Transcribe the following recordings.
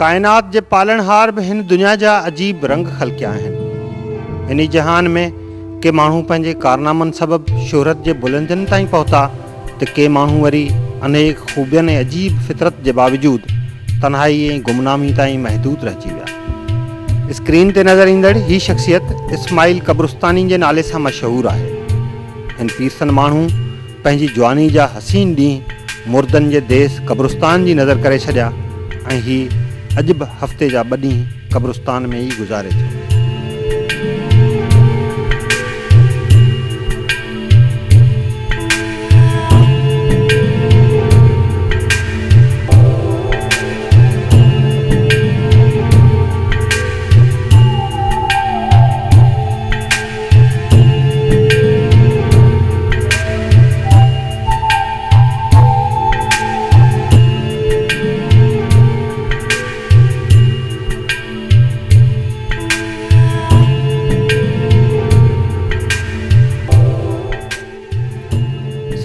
कायनात जे पालनहार भी हिन दुनिया जा अजीब रंग खलकिया आहिनि। इन जहान में के माण्हू पंहिंजे कारनामनि सबबि शोहरत जे बुलंदियुनि ताईं पहुता त के माण्हू वरी अनेक ख़ूबियुनि ऐं अजीब फितरत जे बावजूदि तन्हाई ऐं गुमनामी ताईं महदूद रहिजी विया। स्क्रीन ते नज़र ईंदड़ ही शख़्सियत इस्माइल क़ब्रिस्तानी जे नाले सां मशहूरु आहे। हिन पीरसन माण्हू पंहिंजी जवानी जा हसीन ॾींहं मुर्दनि जे देस क़ब्रिस्तान जी नज़र करे छॾिया ऐं ही अॼु बि हफ़्ते जा 2 ॾींहं क़ब्रिस्तान में ई गुज़ारे थो।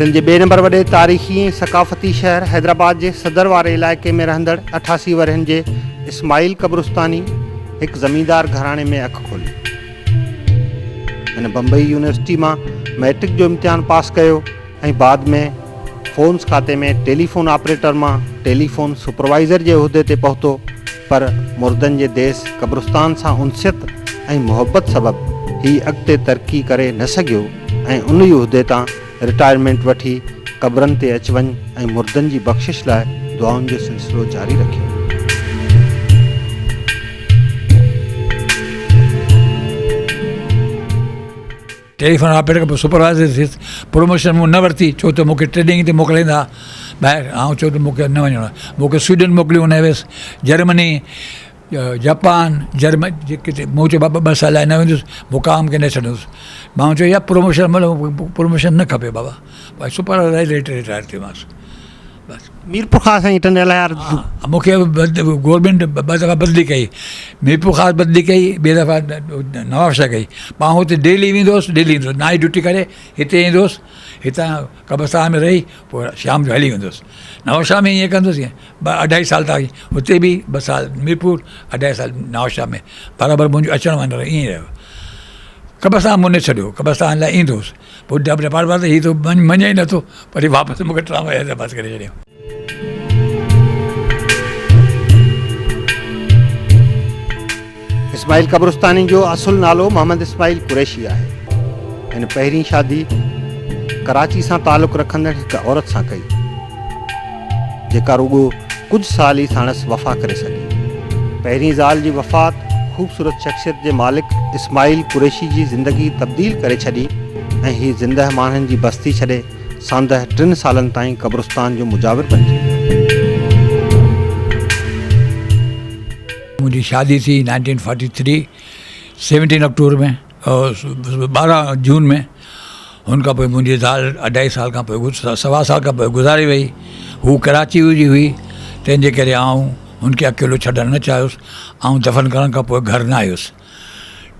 सिंध जे 2 नंबर वॾे तारीख़ी ऐं सक़ाफ़ती शहर हैदराबाद जे सदर वारे इलाइक़े में रहंदड़ 88 वरहनि जे इस्माइल क़ब्रिस्तानी हिकु ज़मींदार घराणे में अखि खोली। हिन बम्बई यूनिवर्सिटी मां मैट्रिक जो इम्तिहान पास कयो ऐं बाद में फ़ोन्स खाते में टेलीफोन ऑपरेटर मां टेलीफोन सुपरवाइज़र जे उहिदे ते पहुतो, पर मुर्दनि जे देस क़ब्रिस्तान सां उनसियत ऐं मुहबत सबबि ही अॻिते तरक़ी करे न सघियो ऐं उन ई उहिदे तां रिटायरमेंट वठी क़ब्रनि ते अच वञ ऐं मुर्दनि जी बख़्शिश लाइ दुआउनि जो सिलसिलो जारी रखियो। टेलीफोन ऑपरेटर खां सुपरवाइज़र थियुसि। प्रमोशन मूं न वरिती छो त मूंखे ट्रेनिंग ते मोकिलींदा ॿाहिरि। आउं चयो त मूंखे न वञिणो आहे। मूंखे स्वीडन मोकिलियो, हुन वियुसि जर्मनी, जापान, किथे। मूं चयो बाबा 2 साल लाइ न वेंदुसि, मुक़ाम खे न छॾियुसि। मां चयो या प्रमोशन मतलब प्रमोशन न खपे बाबा, भाई सुपरवाइज़र रिटायर थियोमांसि बसि। मीरपुर ख़ासि ऐं टंडल यार मूंखे गवर्नमेंट 2 दफ़ा बदिली कई। मीरपुर ख़ासि बदिली कई, 2 दफ़ा नवाबशाह कई। मां हुते डेली वेंदो हुउसि, नाइट ड्यूटी करे हिते ईंदो हुउसि, हितां क़ब्रिस्तान में रही पोइ शाम जो हली वेंदो हुउसि। नवाबशाह में ईअं कंदुसि, 2.5 साल ताईं हुते बि 2 साल मीरपुर, 2.5 साल नवाबशाह में। बराबरि मुंहिंजो अचणु वञणु ईअं रहियो। क़ब्रिस्तान मूं न छॾियो, क़ब्रिस्तान लाइ ईंदो हुउसि। पोइ डिपार्टमेंट हीअ त मञे ई नथो, वरी वापसि मूंखे ट्रांसफर हैदराबाद करे छॾियो। इस्माइल क़ब्रिस्तानी जो असुल नालो मोहम्मद इस्माइल कुरैशी आहे। हिन पहिरीं शादी कराची सां तालुक़ु रखंदड़ हिकु औरत सां कई, जेका रुॻो कुझु साल ई साणसि वफ़ा करे सघी। पहिरीं ज़ाल जी वफ़ात ख़ूबसूरत शख़्सियत जे मालिक इस्माइल कुरैशी जी ज़िंदगी तब्दील करे छॾी ऐं हीअ ज़िंदह माण्हुनि जी बस्ती छॾे सांदह 3 सालनि ताईं क़ब्रिस्तान जो मुजाविर बणिजी वियो। मुंहिंजी शादी थी 1943 17 अक्टूबर में और 12 जून में। हुनखां पोइ मुंहिंजी ज़ाल 2.5 साल खां पोइ 1.25 साल खां पोइ गुज़ारे वई। हू कराची जी हुई, तंहिंजे करे आउं हुनखे अकेलो छॾणु न चाहियुसि। ऐं दफ़न करण खां पोइ घर न आयुसि।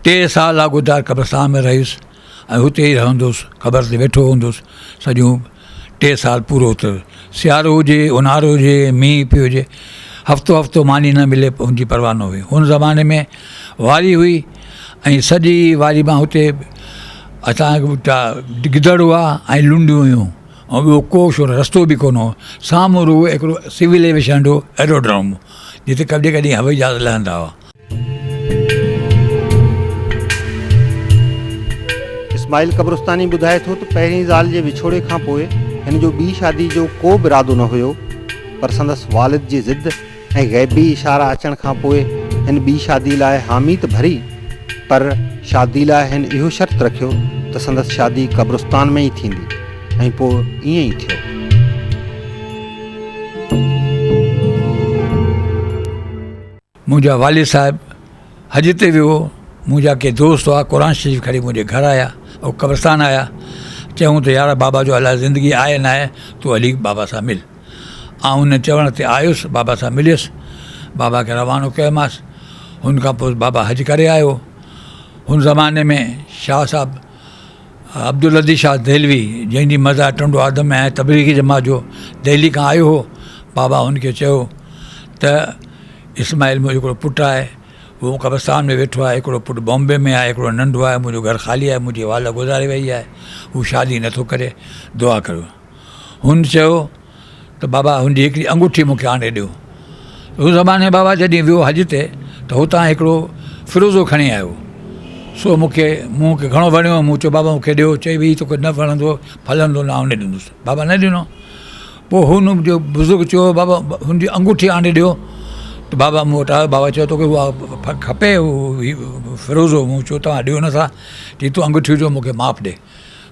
3 साल लागुदार क़ब्रिस्तान में रहियुसि ऐं हुते ई रहंदुसि, क़बर ते वेठो हूंदुसि सॼियूं 3 साल पूरो थियो। सियारो हुजे, ऊन्हारो हुजे, मींहुं पियो हुजे, हफ़्तो मानी न मिले हुनजी परवाह न हुई। हुन ज़माने में वारी हुई ऐं सॼी वारी मां हुते असां गिदड़ हुआ ऐं लुंडियूं हुयूं ऐं ॿियो को रस्तो बि कोन हो। साम्हूं रुॻो हिकिड़ो सिविल एविएशन हो, एरोड्रोम, जिते कॾहिं कॾहिं हवाई जहाज़ लहंदा हुआ। इस्माइल क़ब्रिस्तानी ॿुधाए थो त पहिरीं ज़ाल जे विछोड़े खां पोइ हिन जो ॿी शादी जो को बि इरादो न हुयो, पर संदसि वालिद जी ज़िद ऐं ग़ैबी इशारा अचण खां पोइ हिन ॿी शादी लाइ हामी त भरी, पर शादी लाइ हिन इहो शर्त रखियो त संदसि शादी क़ब्रिस्तान में ई थींदी ऐं पोइ ईअं ई थियो। मुंहिंजा वालिद साहिबु हज ते वियो। मुंहिंजा के दोस्त हुआ, क़ुरान शरीफ़ खणी मुंहिंजे घर आया ऐं क़ब्रिस्तान आया। चयूं त यार बाबा जो अलाए ज़िंदगी आहे न आहे, तूं हली बाबा सां मिल। ऐं हुन चवण ते आयुसि, बाबा सां मिलियुसि, बाबा खे रवानो कयोमांसि। हुनखां पोइ बाबा हज करे आयो। हुन ज़माने में शाह साहब अब्दुल लतीफ़ शाह देलवी, जंहिंजी मज़ा टंडो आदम ऐं तबलीगी जमात जो दिल्ली खां आयो हो, बाबा हुनखे चयो त इस्माइल मुंहिंजो हिकिड़ो पुटु आहे, उहो कब्रस्तान में वेठो आहे, हिकिड़ो पुटु बॉम्बे में आहे, हिकिड़ो नंढो आहे, मुंहिंजो घरु ख़ाली आहे, मुंहिंजी वाल गुज़ारे वई आहे, हू शादी नथो करे, दुआ करियो। हुन चयो त बाबा हुनजी हिकिड़ी अंगूठी मूंखे आणे ॾियो। उन ज़माने बाबा जॾहिं वियो हज ते त हुतां हिकिड़ो फिरोज़ो खणी आयो, सो मूंखे घणो वणियो। मूं चयो बाबा मूंखे ॾियो। चई भई तोखे न वणंदो फलंदो न आउने ॾींदुसि। बाबा न ॾिनो। पोइ हुन जो बुज़ुर्ग चयो बाबा हुनजी अंगूठी आणे ॾियो। त बाबा मूं वटि आयो, बाबा चयो तोखे उहा खपे फिरोज़ो? मूं चयो तव्हां ॾियो नथा, चई तूं अंगूठी जो मूंखे माप ॾे।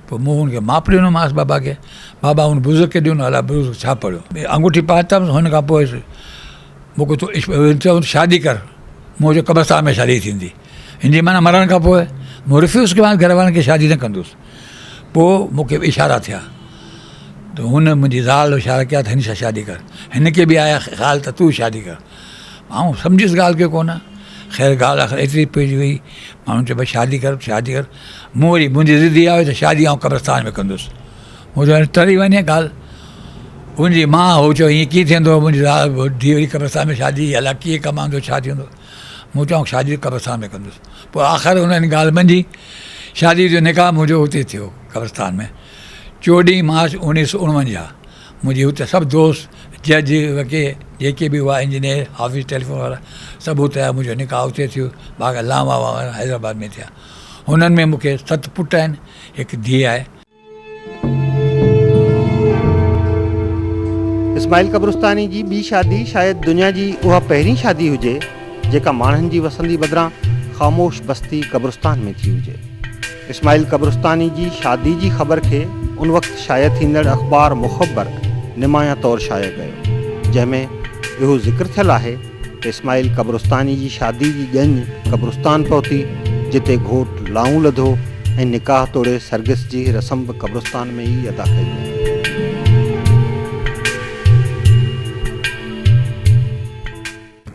पोइ मूं हुनखे माप ॾिनोमांसि बाबा खे। बाबा हुन बुज़ुर्ग खे ॾिनो, अलाए बुज़ुर्ग छा पढ़ियो, अंगूठी पातमि। हुन खां पोइ मूंखे तूं चयो शादी कर, मूं चयो कब्रस्तान में शादी थींदी। हिन जी माना मरण खां पोइ मूं रिफ्यूज़ कयो घर वारनि खे शादी न कंदुसि। पोइ मूंखे इशारा थिया त हुन मुंहिंजी ज़ाल इशारा कया त हिन सां शादी कर। हिन खे बि आया ख़्यालु त तूं शादी कर। माण्हू सम्झियुसि ॻाल्हि खे कोन। ख़ैर ॻाल्हि आख़िर एतिरी पइजी वई, माण्हू चयो भई शादी कर शादी कर। मूं वरी मुंहिंजी ज़िद इहा हुई त शादी आउं कब्रस्तान में कंदुसि। मूं चयो तरी वञे ॻाल्हि। हुनजी माउ हो चयो हीअं कीअं थींदो, मुंहिंजी धीउ वरी कब्रस्तान में शादी, अलाए कीअं कमाईंदो, छा थींदो। मूं चयो शादी कब्रस्तान में कंदुसि। पोइ आख़िर हुननि ॻाल्हि मंझी, शादी जो निकाह मुंहिंजो हुते थियो कब्रस्तान में। 14 मार्च 1949। मुंहिंजी हुते सभु दोस्त, जज वकील जेके बि हुआ, इंजीनियर, ऑफिस, टेलीफोन वारा सभु हुते आया। मुंहिंजो निकाह हुते थियो। बाक़ी लामा वारा हैदराबाद में थिया। हुननि में मूंखे 7 पुट आहिनि, हिकु धीउ आहे। इस्माइल कब्रस्तानी जी ॿी शादी शायदि दुनिया जी उहा पहिरीं शादी हुजे जेका माण्हुनि जी वसंदी बदिरां ख़ामोश बस्ती कब्रस्तान में थी हुजे। इस्माइल कब्रस्तानी जी शादी जी ख़बर खे उन वक़्तु शाया थींदड़ अख़बार मुख़बर निमाया तौरु शाया कयो, जंहिंमें इहो ज़िक्र थियलु आहे त इस्माइल कब्रस्तानी जी शादी जी ॼञ कब्रस्तान पहुती, जिते घोट लाऊं लधो ऐं निकाह तोड़े सरगिस जी रस्म बि कब्रस्तान में ई अदा कई वई।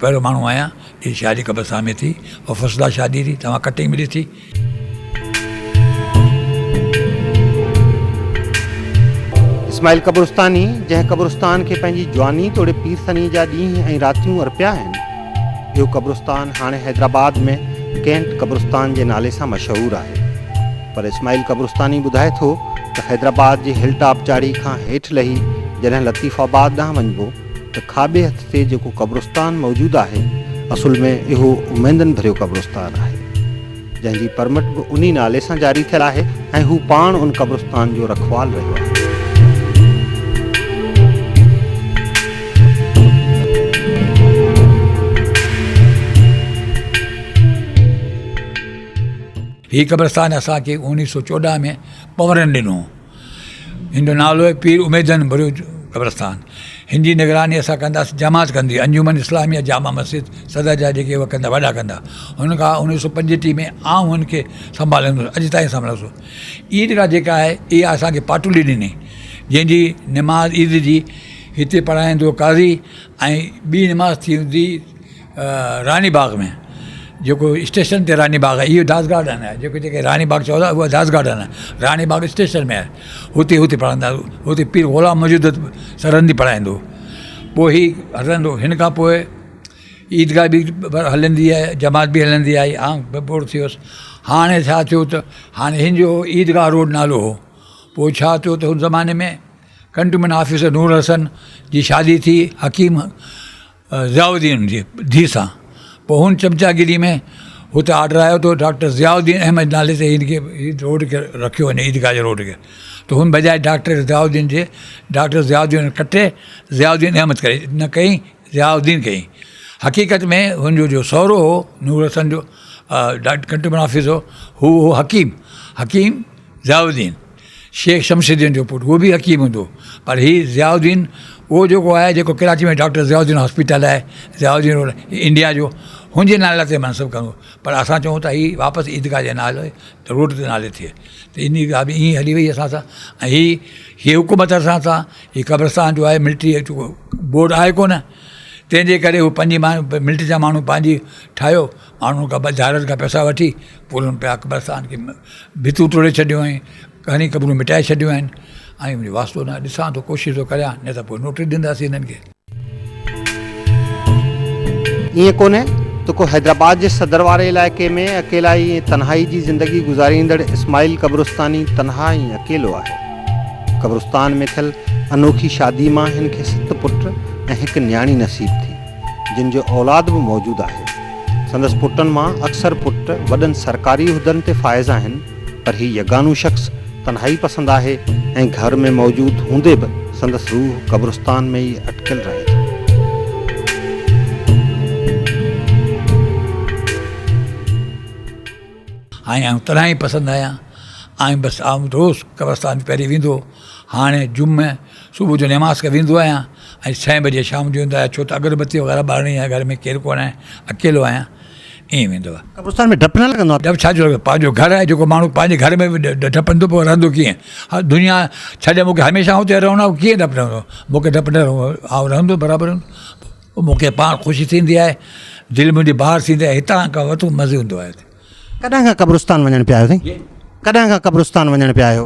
पहिरियों माण्हू आहियां जी शादी कब्रस्तान में थी, और फसदा शादी थी, तव्हां कटिंग में ॾिठी। इस्माइल कब्रस्तानी जंहिं कब्रस्तान खे पंहिंजी जवानी तोड़े पीरसनी जा ॾींहं ऐं रातियूं अर्पिया आहिनि, इहो कब्रस्तान हाणे हैदराबाद में कैंट कब्रस्तान जे नाले सां मशहूरु आहे। पर इस्माइल कब्रस्तानी ॿुधाए थो त हैदराबाद जे हिल टॉप चाढ़ी खां हेठि लही जॾहिं लतीफ़ाबाद ॾांहुं वञिबो त खाॿे हथ ते जेको कब्रस्तान मौजूदु आहे, असुल में इहो उमेदनि भरियो कब्रस्तान आहे, जंहिंजी परमिट बि उन नाले सां जारी थियलु आहे ऐं हू पाण उन कब्रस्तान जो रखवाल रहियो आहे। हीउ कब्रस्तान असांखे 1914 में पवरनि ॾिनो। हिन जो नालो आहे पीर उमेदनि भरियो कब्रस्तान। हिन जी निगरानी असां कंदासीं, जमात कंदी, अंजुमन इस्लामिया जामा मस्जिद सदर जा जेके उहे कंदा, वॾा कंदा। हुन खां 1935 में आउं हुनखे संभालंदुसि, अॼु ताईं संभालंदुसि। ईदगाह जेका आहे इहा असांखे पाटुली ॾिनी, जंहिंजी निमाज़ ईद जी हिते पढ़ाईंदो काज़ी, ऐं ॿी निमाज़ थी हूंदी रानी बाग में, जेको स्टेशन ते रानी बाग आहे। इहो दास गार्डन आहे, जेके रानी बाग चवंदा उहा दास गार्डन आहे। रानी बाग स्टेशन में आहे, हुते पढ़ंदा। हुते पीर ग़ुलाम मौजूद सरहंदी पढ़ाईंदो। पोइ ही हलंदो। हिन खां पोइ ईदगाह बि हलंदी आहे, जमात बि हलंदी आहे। आउं बोर थी वियुसि। हाणे छा थियो त हाणे हिन जो ईदगाह रोड नालो हो। पोइ छा थियो त हुन ज़माने में कंटोनमेंट ऑफिसर नूर हसन जी शादी थी हकीम ज़ियाउद्दीन जी धीउ सां। पोइ हुन चमचागिरी में हुते ऑर्डर आयो त डॉक्टर ज़ियाउद्दीन अहमद नाले ते हिनखे रोड खे रखियो वञे, ईदगाह जे रोड खे। त हुन बजाए डॉक्टर ज़ियाउद्दीन कटे ज़ियाउद्दीन अहमद करे न कई, ज़ियाउद्दीन कई। हक़ीक़त में हुनजो जो सहुरो हो नूर हसन जो कंटोनमेंट ऑफिस हो हकीम ज़ियाउद्दीन, शेख शमशुद्दीन जो पुटु, उहो बि हकीम हूंदो। पर हीउ ज़ियाउद्दीन उहो जेको आहे, जेको कराची में डॉक्टर ज़ियाउद्दीन हॉस्पिटल आहे, ज़ियाउद्दीन रोड इंडिया जो, हुनजे नाले ते मनसब कयूं। पर असां चऊं था हीउ वापसि ईदगाह जे नाले त रोड ते नाले थिए। त इन ॻाल्हि बि ईअं हली वई असां सां। ऐं हीअ हुकूमत असां सां, हीउ कब्रस्तान जो आहे मिलिट्री जेको बोर्ड आहे कोन, तंहिंजे करे हू पंहिंजी मिलिट्री जा माण्हू पंहिंजी ठाहियो, माण्हुनि खां ज़ाहिरनि खां पैसा वठी पोइ हुननि पिया कब्रस्तान खे भितूं तोड़े छॾियूं ऐं घणी क़बरूं मिटाए छॾियूं आहिनि। ऐं मुंहिंजो वास्तो न ॾिसां थो, कोशिशि थो करियां, न त पोइ नोटिस ॾींदासीं हिननि खे। ईअं कोन्हे त को हैदराबाद जे सदर वारे इलाइक़े में अकेला ई तन्हाई जी ज़िंदगी गुज़ारींदड़ इस्माइल क़ब्रिस्तानी तन्हा ऐं अकेलो आहे। क़ब्रिस्तान में थियल अनोखी शादी मां हिन खे 7 पुट ऐं हिकु न्याणी नसीब थी, जिन जो औलाद बि मौजूदु आहे। संदसि पुटनि मां अक्सर पुट वॾनि सरकारी उहिदनि ते फ़ाइज़ आहिनि, पर हीउ यगानू शख़्स तन्हाई पसंदि आहे ऐं घर में मौजूदु हूंदे बि संदसि रूह क़ब्रिस्तान में ई अटकियल रहे थो। ऐं तॾहिं ई पसंदि आहियां ऐं बसि आउं रोज़ु क़ब्रिस्तान पहिरीं वेंदो। हाणे जुमे सुबुह जो नमाज़ के वेंदो आहियां ऐं 6 बजे शाम जो ईंदो आहियां, छो त अगरबत्ती वग़ैरह ॿारणी आहे, घर में केरु कोन आहे, अकेलो आहियां, ईअं वेंदो आहे। क़ब्रिस्तान में डपु न लॻंदो आहे? डपु छा जो लॻंदो, पंहिंजो घरु आहे, जेको माण्हू पंहिंजे घर में बि डपंदो पोइ रहंदो कीअं? हा दुनिया छॾे मूंखे हमेशह हुते रहणो, कीअं डपु रहंदो? मूंखे डपु न रहंदो, रहंदो बराबरि, मूंखे पाण ख़ुशी थींदी आहे, दिलि मुंहिंजी बाहिरि थींदी आहे, हितां खां वधीक मज़ो ईंदो आहे। कॾहिं खां क़ब्रिस्तान वञणु पिया आहियो साईं? कॾहिं खां क़ब्रिस्तान वञणु पिया आहियो?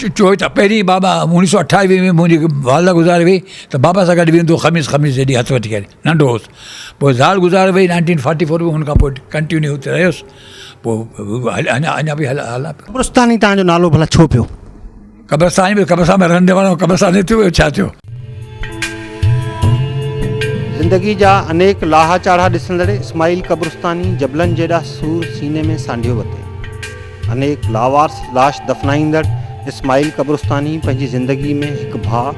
चओ त पहिरीं बाबा 1928 में मुंहिंजी वालदा गुज़ारे वई, त बाबा सां गॾु वेंदो ख़मीस जॾहिं हथु वठी करे, नंढो हुउसि। पोइ ज़ाल गुज़ारे वई 1944 में, हुन खां पोइ कंटिन्यू हुते रहियुसि, पोइ अञा बि हला। क़ब्रिस्तान ई तव्हांजो नालो भला छो पियो? क़ब्रिस्तान में रहंदे वारो क़ब्रिस्तान थियो, छा थियो? ज़िंदगी जा अनेक लाहा चाढ़ा ॾिसंदड़ इस्माइल क़ब्रिस्तानी जबलनि जहिड़ा सूर सीने में सांढियो वरिते। अनेक लावारस लाश दफ़नाईंदड़ इस्माइल क़ब्रिस्तानी पंहिंजी ज़िंदगी में हिकु भाउ,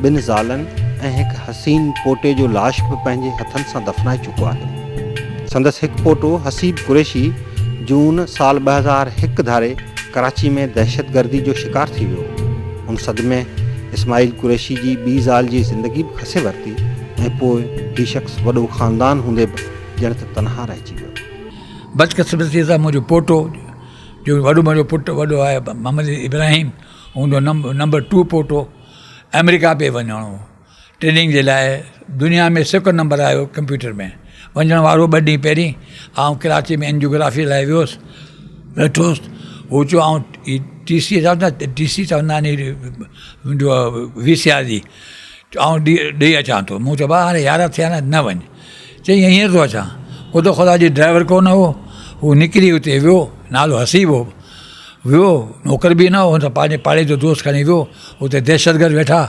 2 ज़ालनि ऐं हिकु हसीन पोटे जो लाश बि पंहिंजे हथनि सां दफ़नाए चुको आहे। संदसि हिकु पोटो हसीब कुरैशी जून साल 2001 धारे कराची में दहशतगर्दी जो शिकार थी वियो। उन सदमे इस्माइल कुरैशी जी ॿी ज़ाल जी ज़िंदगी बि खसे वरिती ऐं पोइ हीउ शख़्स वॾो ख़ानदान हूंदे बि ॼण त तनहा रहिजी वियो। बदकिस्मती सां मुंहिंजो पोटो, जो वॾो मुंहिंजो पुटु वॾो आहे मोहम्मद इब्राहिम, हूंदो नंबर 2 पोटो, अमेरिका पे वञिणो ट्रेनिंग जे लाइ। दुनिया में 2nd नंबर आयो कंप्यूटर में, वञण वारो 2 ॾींहं पहिरीं आउं कराची में एंजियोग्राफी लाइ वियुसि, वेठोसि। हू चयो आउं TC चवंदा आहिनि मुंहिंजो VCR जी, आउं ॾेई अचां थो। मूं चयो हाणे 11 थिया न वञ। चई हींअर थो अचां। ख़ुदा ख़ुदा जी ड्राइवर कोन हो, हू निकिरी हुते वियो, नालो हसीब हो, वियो, नौकर बि न हो, हुन पंहिंजे पाड़े जो दोस्त खणी वियो, हुते दहशतगर्द वेठा,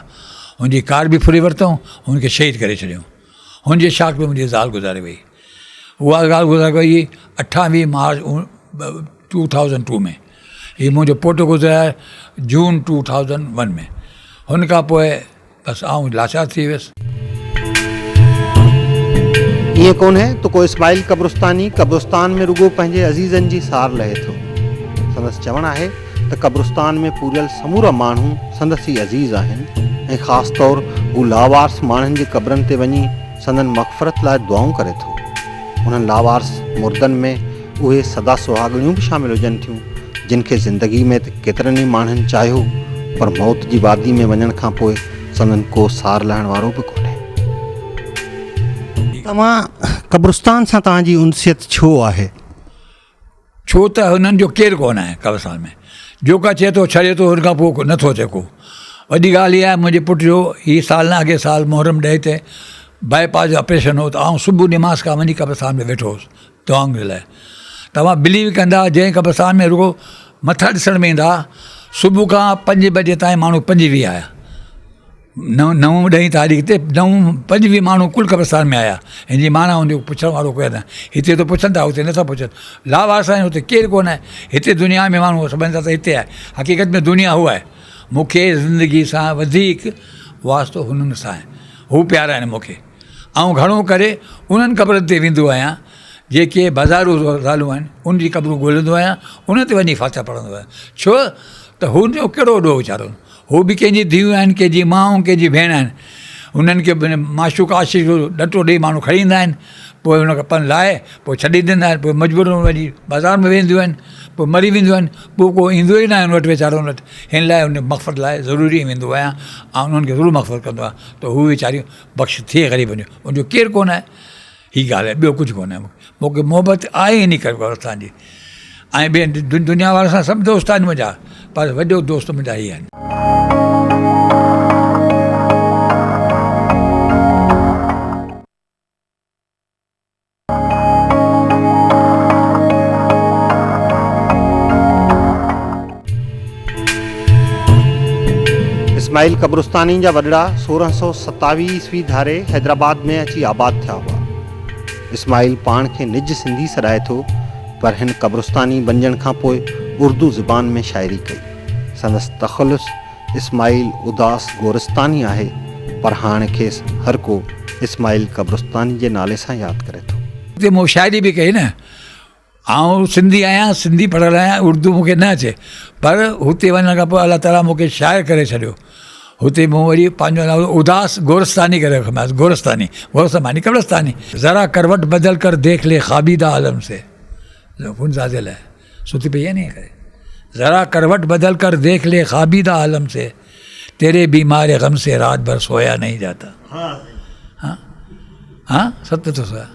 हुनजी कार बि फुरी वरितऊं, हुनखे शहीद करे छॾियऊं। हुनजे शाख में मुंहिंजी ज़ाल गुज़ारे वई। उहा ॻाल्हि गुज़ारे वई 28 मार्च 2002 में। हीउ मुंहिंजो पोटो गुज़ारे जून 2001 में। हुन खां पोइ बसि आउं लाचार थी वियुसि। ईअं कोन्हे त को इस्माइल क़ब्रिस्तानी क़ब्रिस्तान में रुगो पंहिंजे अज़ीज़नि जी सार लहे थो। संदसि चवणु आहे त क़ब्रिस्तान में पूरियल समूरा माण्हू संदसि ई अज़ीज़ आहिनि ऐं ख़ासि तौरु हू लावारस माण्हुनि जी क़ब्रनि ते वञी संदनि मग़फ़रत लाइ दुआऊं करे थो। उन्हनि लावारस मुर्दनि में उहे सदा सुहागणियूं बि शामिलु हुजनि थियूं, जिन खे ज़िंदगी में त केतिरनि ई माण्हुनि चाहियो, पर मौत जी वादी में वञण खां पोइ संदनि को सार लहण वारो बि कोन्हे। तव्हां क़ब्रिस्तान सां तव्हांजी उनसियत छो आहे? छो त हुननि जो केरु कोन आहे क़ब्रिस्तान में। जेका चए थो छॾे थो, हुन खां पोइ नथो थिए को। वॾी ॻाल्हि इहा आहे, मुंहिंजे पुट जो हीअ साल न अॻे साल मुहर्रम ॾे ते बाईपास जो ऑपरेशन हो, त आउं सुबुह नमाज़ खां वञी क़ब्रिस्तान में वेठो हुउसि दुआउनि जे लाइ। तव्हां बिलीव कंदा, जंहिं क़ब्रिस्तान में रुगो मथा ॾिसण में ईंदा, सुबुह खां 5 बजे ताईं माण्हू 25 आया, 9-10 तारीख़ ते 9-25 माण्हू कुल क़ब्रिस्तान में आया। हिन जी माना हुनजो पुछण वारो कोई न। हिते त पुछनि था, हुते नथा पुछनि। लावारस आहिनि, हुते केरु कोन आहे। हिते दुनिया में माण्हू सम्झनि था त हिते आहे, हक़ीक़त में दुनिया हू आहे। मूंखे ज़िंदगी सां वधीक वास्तो हुननि सां आहे, हू प्यारा आहिनि मूंखे। ऐं घणो करे उन्हनि क़ब्रनि ते वेंदो आहियां जेके बाज़ारू ज़ालूं आहिनि, उनजी क़ब्रूं ॻोल्हींदो आहियां, उन ते वञी फाथा पढ़ंदो आहियां। छो त हुनजो कहिड़ो वॾो वीचारो, हू बि कंहिंजी धीअरूं आहिनि, कंहिंजी माऊं, कंहिंजी भेण आहिनि। उन्हनि खे माशूक आशिक़ ॾटो ॾेई माण्हू खणी ईंदा आहिनि, पोइ हुन पन लाहे पोइ छॾे ॾींदा आहिनि, पोइ मजबूरन वञी बाज़ार में वेंदियूं आहिनि, पोइ मरी वेंदियूं आहिनि, पोइ को ईंदो ई न आहे हुन वटि वीचारो हुन वटि। हिन लाइ हुन मग़फ़रत लाइ ज़रूरी वेंदो आहियां ऐं उन्हनि खे ज़रूरु मग़फ़रत कंदो आहियां, त हू वीचारियूं बख़्श थिए ग़रीबनि जो। उनजो केरु कोन आहे, हीअ ॻाल्हि आहे, ॿियो कुझु कोन आहे। मूंखे मोहबत आहे ई इन करे क़ब्रिस्तान जी। ऐं ॿिए दुनिया वारनि सां सभु दोस्त आहिनि मुंहिंजा, पर वॾो दोस्त मुंहिंजा ई आहिनि। इस्माइल कब्रस्तानी जा वॾड़ा 1627 ईस्वी धारे हैदराबाद में अची आबाद थिया हुआ। इस्माइल पाण खे निज सिंधी सॾाए थो, पर हिन कब्रस्तानी बणजण खां पोइ उर्दू ज़ुबान में शाइरी कई। संदसि तख़ल्लुस इस्माइल उदास गोरस्तानी आहे, पर हाणे खेसि हर को इस्माइल कब्रस्तानी जे नाले सां यादि करे थो। हुते मूं शाइरी बि कई न, आउं सिंधी आहियां, सिंधी पढ़ियल आहियां, उर्दू मूंखे न अचे, पर हुते वञण खां पोइ अलाह ताला मूंखे शाइर करे छॾियो। हुते मूं वरी पंहिंजो नालो उदास गोरस्तानी करे रखियोमांसि। गोरस्तानी मानी कब्रस्तानी। ज़रा करवट बदल कर देख ले ख़ाबीदा आलम से, ज़ाज़िल है सुती पई आहे नी करे। ज़रा करवट बदल कर देख ले ख़ाबीदा आलम से, तेरे बीमार गम से रात भर सोया नहीं जाता। हाँ सत्य तो सोया।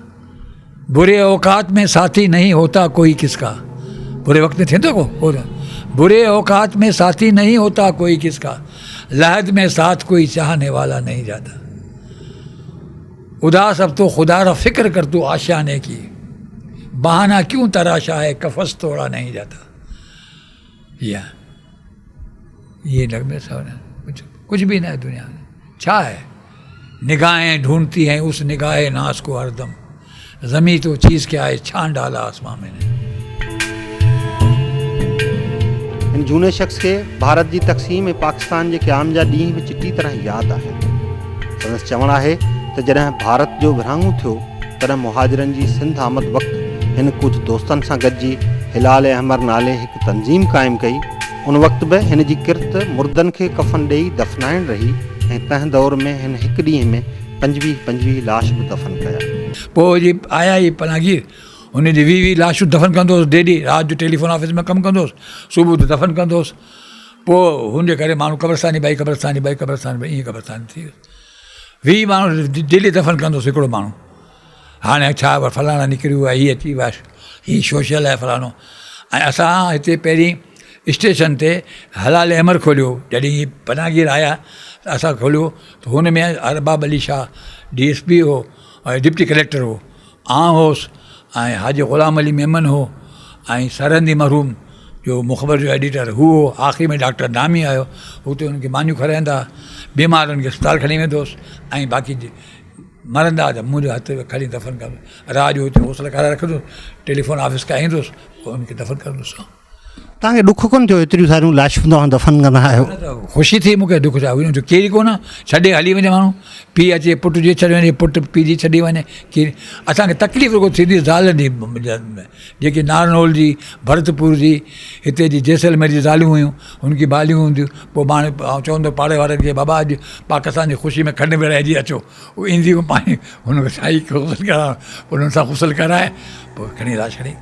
बुरे औकात में साथी नहीं होता कोई किसका, बुरे वक्त में थे तो को बुरे औकात में साथी नहीं होता कोई किसका, लहद में साथ कोई चाहने वाला नहीं जाता। उदास अब तो खुदा रा फिक्र कर तू आशाने की, बहाना क्यों तराशा है कफस तोड़ा नहीं जाता। या ये लग में सब कुछ भी नहीं दुनिया में। छा है निगाहें ढूंढती हैं उस निगाह नास को हरदम, ज़मीं तो चीज़ क्या है छान डाला आसमां में। इन झूने शख़्स खे भारत जी तक़सीम ऐं पाकिस्तान जे क़याम जा ॾींहं बि चिटी तरह यादि आहिनि। संदसि चवणु आहे त जॾहिं भारत जो विरहाङो थियो, तॾहिं मुहाजिरनि जी सिंध आमद वक़्तु हिन कुझु दोस्तनि सां गॾिजी हिलाल अहमर नाले हिकु तंज़ीम क़ाइमु कई। उन वक़्तु बि हिन जी किरत मुर्दनि खे कफ़न ॾेई दफ़नाइण रही, ऐं तंहिं दौर में हिन हिकु ॾींहं में 25 लाश बि दफ़न कया। पोइ जी आया ई पनागीर, हुन जी 20 लाशूं दफ़न कंदोसि डेली। राति जो टेलीफोन ऑफिस में कमु कंदोसि, सुबुह जो दफ़न कंदोसि। पोइ हुनजे करे माण्हू कब्रस्तानी भाई ईअं कब्रस्तानी थी वियो। 20 माण्हू डेली दफ़न कंदोसि हिकिड़ो माण्हू। हाणे छा फलाणा निकिरियो आहे, हीअ अची वियो आहे, हीअ सोशल आहे फलाणो। ऐं असां हिते पहिरीं स्टेशन ते हलाल अहमर खोलियो, जॾहिं हीअ पनागीर आया असां खोलियो त हुन में अरबाब अली शाह DSP हो ऐं डिप्टी कलेक्टर हो, आउं होसि ऐं हाजी ग़ुलाम अली मेमन हो, ऐं सरहंदी मरहूम जो मुख़बर जो एडिटर हू हो। आख़िरी में डॉक्टर नामी आयो, हुते हुनखे मानियूं खाराईंदा, बीमारनि खे अस्पताल खणी वेंदो हुउसि, ऐं बाक़ी मरंदा त मुंहिंजो हथु खणी दफ़न कंदो। राति जो हुते हौसला कराए रखंदुसि, टेलीफोन ऑफिस खां ईंदुसि, पोइ हुनखे दफ़न कंदुसि। तव्हांखे ॾुख कोन थियो एतिरियूं सारियूं लाशूं तव्हां दफ़न कंदा आहियो? ख़ुशी थी मूंखे, दुख छा हुन जो केरु कोन छॾे हली वञे माण्हू, पीउ अचे पुटु जे छॾे वञे, पुटु पीउ जी छॾे वञे। केरु असांखे तकलीफ़ रुगो थींदी ज़ालनि जी, जेकी नारनौल जी, भरतपुर जी, हिते जी जैसलमेर जी ज़ालियूं हुयूं, हुनजी बालियूं हूंदियूं। पोइ माण्हू चवंदो पाड़े वारनि खे, बाबा अॼु पाकिस्तान जी ख़ुशी में खंड में रहिजी अचो, उहे ईंदियूं पाणी हुनखे साईं गुसल कराए, उन्हनि सां गुसल कराए, पोइ खणी लाश खणी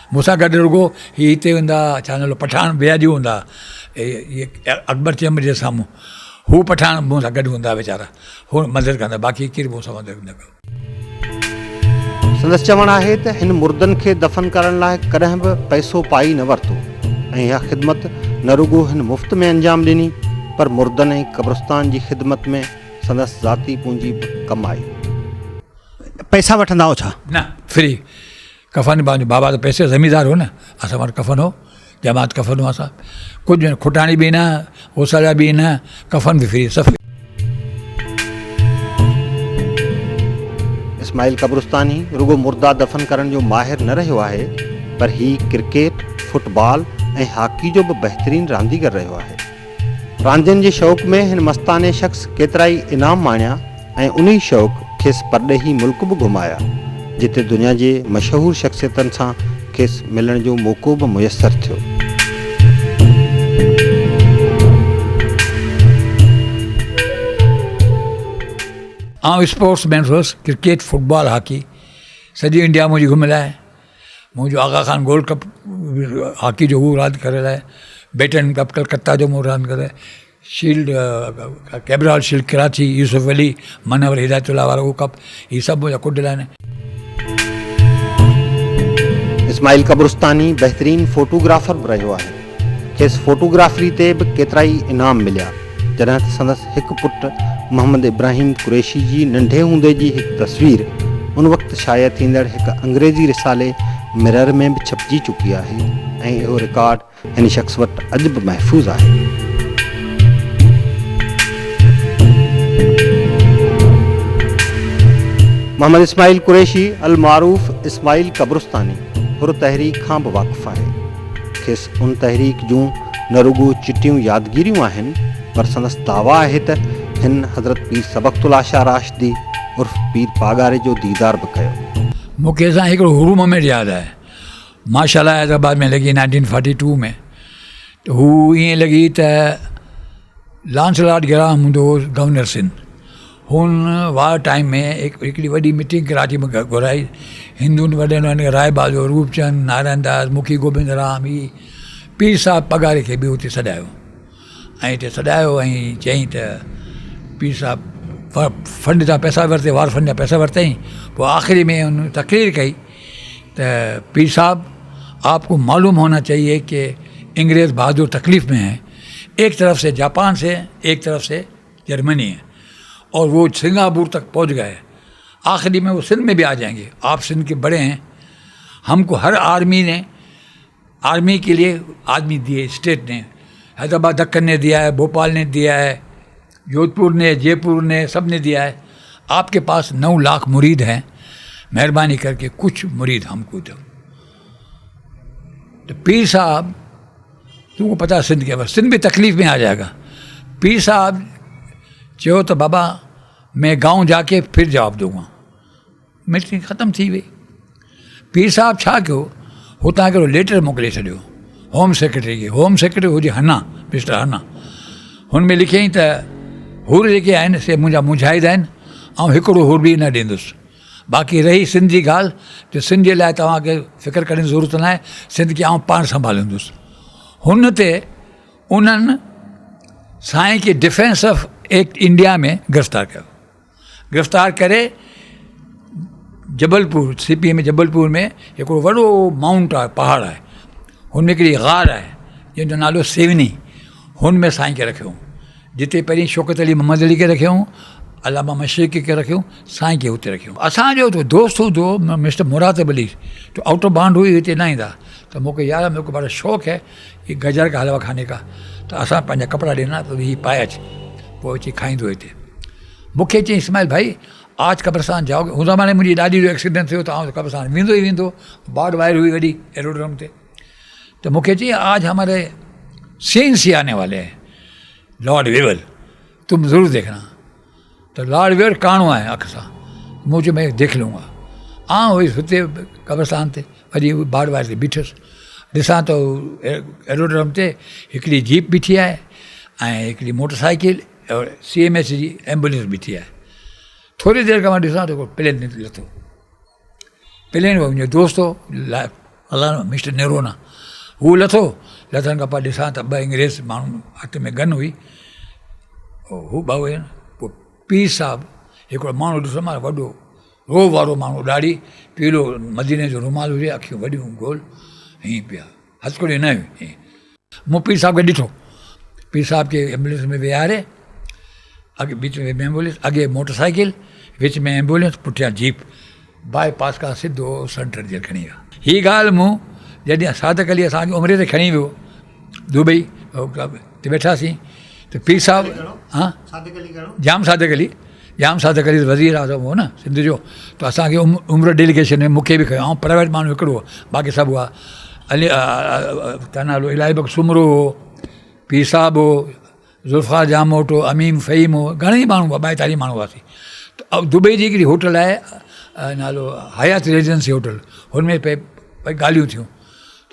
मूंसां गॾु रुगो हीअ हिते हूंदा, छा नालो पठान बियाजी हूंदा, इहे अकबर चेंबर जे साम्हूं, हू पठान मूंसां गॾु हूंदा वीचारा, हू मदद कंदा, बाक़ी केरु मूंसां मदद न कयो। संदसि चवणु आहे त हिन मुर्दनि खे दफ़न करण लाइ कॾहिं बि पैसो पाई न वरितो, ऐं इहा ख़िदमत न रुगो हिन मुफ़्त में अंजाम ॾिनी, पर मुर्दनि ऐं कब्रस्तान जी ख़िदमत में संदसि ज़ाती पूंजी बि कमु आई। पैसा वठंदा हो छा? न, फ्री कफ़न। पंहिंजो बाबा त पैसे ज़मीदार हो न, असां वटि कफ़न हो, जमात कफ़न हो, असां कुझु खुटाणी बि न, ओसाला बि न, कफ़न बि फ्री, सभु। इस्माइल कब्रस्तानी रुगो मुर्दा दफ़न करण जो माहिर न रहियो आहे, पर हीउ क्रिकेट, फुटबॉल ऐं हॉकी जो बि बहितरीनु रांदीगर रहियो आहे। रांदियुनि जे शौक़ में हिन मस्ताने शख़्स केतिरा ई इनाम माणिया, ऐं उन ई शौक़ खेसि परॾेही मुल्क बि घुमाया, जिते दुनिया जे मशहूरु शख़्सियतनि सां खेसि मिलण जो मौक़ो बि मुयसरु थियो। आउं स्पोर्ट्समैन हुउसि, क्रिकेट, फुटबॉल, हॉकी, सॼी इंडिया मुंहिंजी घुमियल आहे। मुंहिंजो आगा खान गोल्ड कप हॉकी जो हू रांदि करियल आहे, बैटन कप कलकत्ता जो मूं रांदि करियल आहे, शील्ड कैबराल शील्ड कराची, यूसुफ अली, मनवर हिदायतुल्ला वारो उहो कप, हीअ सभु मुंहिंजा कुॾियल आहिनि। इस्माइल कब्रस्तानी बहितरीनु फोटोग्राफर बि रहियो आहे। खेसि फोटोग्राफरी ते बि केतिरा ई इनाम मिलिया, जॾहिं त संदसि हिकु पुटु मोहम्मद इब्राहिम कुरैशी जी नंढे हूंदे जी हिकु तस्वीर उन वक़्तु शाया थींदड़ हिकु अंग्रेज़ी रिसाले मिरर में बि छपिजी चुकी आहे, ऐं इहो रिकॉर्ड हिन शख़्स वटि अॼु बि महफ़ूज़ आहे। मोहम्मद इस्माइल कुरैशी अल मारूफ इस्माइल कब्रिस्तानी पुर तहरीक खां बि वाक़ुफ़ु आहे। खेसि उन तहरीक जूं न रुगो चिटियूं यादगिरियूं आहिनि पर संदसि दावा आहे त हिन हज़रत पीर सबक़तुल्लाह शाह राशिदी उर्फ़ पीर पागारे जो दीदार बि कयो। मूंखे सां हिकिड़ो हुरू मोमेंट यादि आहे। माशाल्लाह हैदराबाद में लॻी 1942 में, त हू ईअं लॻी त लांसलॉट ग्राहम हूंदो हो गवर्नर सिंध। हुन वार टाइम में हिकिड़ी वॾी मीटिंग कराची में घुराई। हिंदुनि वॾनि वॾनि राय बहादुर, रूपचंद, नारायण दास, मुखी गोबिंद राम, ही पीर साहब पगारे खे बि हुते सॾायो ऐं हिते सॾायो ऐं चयईं त पीर साहब फंड जा पैसा वरिते, वार फंड जा पैसा वरितई। पोइ आख़िरी में उन तकरीर कई त पीर साहब आपको मालूम होना चाहिए कि अंग्रेज़ बहादुर तकलीफ़ में है, एक तरफ से जापान से, एक तरफ से जर्मनी है और वो सिंगापुर तक पहुंच गए। आखिरी में वो सिंध में भी आ जाएंगे। आप सिंध के बड़े हैं, हमको हर आर्मी के लिए आदमी दिए, स्टेट ने, हैदराबाद दक्कन ने दिया है, भोपाल ने दिया है, जोधपुर ने, जयपुर ने, सब ने दिया है। आपके पास 9 लाख मुरीद हैं, मेहरबानी करके कुछ मुरीद हमको दो। तो पीर साहब, तुमको पता है सिंध के बाद सिंध भी तकलीफ़ में आ जाएगा। पीर साहब चयो तो बाबा मैं गांव जाके फिर जवाब दूंगा। मीटिंग ख़त्म थी वई। पीर साहब छा कयो, हुतां हिकिड़ो लेटर मोकिले छॾियो होम सेक्रेटरी खे। होम सेक्रेटरी हुजे हन्ना, मिस्टर हन्ना। हुन में लिखियईं त हुर जेके आहिनि से मुंहिंजा मुजाहिद आहिनि ऐं हिकिड़ो हुर बि न ॾींदुसि। बाक़ी रही सिंध जी ॻाल्हि, त सिंध जे लाइ तव्हांखे फ़िक्र करण जी ज़रूरत न आहे, सिंध खे आउं पाण संभालींदुसि। हुन ते उन्हनि साईं खे डिफेंस ऑफ एक्ट इंडिया में गिरफ़्तार कयो। गिरफ़्तार करे जबलपुर, सीपी में जबलपुर में हिकिड़ो वॾो माउंट आहे, पहाड़ आहे, हुन में हिकिड़ी ग़ार आहे जंहिंजो नालो सेवनी। हुन में साईं खे रखियो, जिते पहिरीं शौकत अली मोहम्मद अली खे रखियो, अलामा मशरिक़ी खे रखियो, साईं खे हुते रखियो। असांजो तो दोस्त हूंदो मिस्टर मुराद अली, तो आउट ऑफ बाउंड हुई, हिते न ईंदा। तो मूंखे याद आहे, मेरे को बड़ा शौक़ु है ये गजर का हलवा खाने का। तो असां पंहिंजा कपिड़ा ॾिना, तो ही पाए अच, पोइ अची खाईंदो हिते। मूंखे चई इस्माइल भाई आज कब्रिस्तान जाओगे। हुन ज़माने मुंहिंजी ॾाॾी जो एक्सीडेंट थियो, त आउं कब्रिस्तान वेंदो ई वेंदो, बाढ़ वायर हुई वॾी एरोड्रम ते। तो मूंखे चई आज हमारे सेंसी आने वाले हैं, लॉर्ड वेवल, तुम ज़रूर देखना। तो लॉर्ड वेवल काणो आहे अख सां, मूं चयो मैं देख लूँगा। आउं हुयुसि हुते कब्रिस्तान ते, वॾी बाढ़ वायर ते बीठुसि। ॾिसां त एरोड्रम ते हिकिड़ी जीप बीठी आहे ऐं हिकिड़ी मोटरसाइकिल और CMS जी एम्बुलेंस बीठी आहे। थोरी देरि खां मां ॾिसां त प्लेन लथो। प्लेन मुंहिंजो दोस्त हो अलाह मिस्टर नेरोना, हू लथो। लथण खां पोइ ॾिसां त 2 अंग्रेज़ माण्हू हथ में गन हुई, हू 2 हुआ। पोइ पीर साहब हिकिड़ो माण्हू ॾिसो मां, वॾो रोब वारो माण्हू, ॾाढी पीलो मदीने जो रुमाल हुजे, अखियूं वॾियूं गोल, हीअं पिया, हथकड़ी न हुई। मूं पीर साहब खे ॾिठो। पीर साहब खे एम्बुलेंस में विहारे, अॻे बीच में एम्बुलेंस, अॻे मोटरसाइकिल, विच में एम्बुलेंस, पुठियां जीप, बाईपास खां सिधो सेंटर जे खणी विया। हीअ ॻाल्हि मूं जॾहिं सादक अली असांखे उमिरि ते खणी वियो दुबई ते वेठासीं, त पीर साहब, हा जाम सादक अली वज़ीर आज़म हो न सिंध जो। त असांखे उमिरि डेलीगेशन में मूंखे बि खयो। ऐं प्राइवेट माण्हू हिकिड़ो हो, बाक़ी सभु हुआ। अली का नालो इलाही बख़्श सुमरो हो, पीर साहब हो, ज़ुल्फ़ार जामोट हो, अमीम फ़हीम हो, घणेई माण्हू हुआ, 42 माण्हू हुआसीं। त दुबई जी हिकिड़ी होटल आहे, नालो हयात रेजिडेंसी होटल, हुन में पे ॻाल्हियूं थियूं।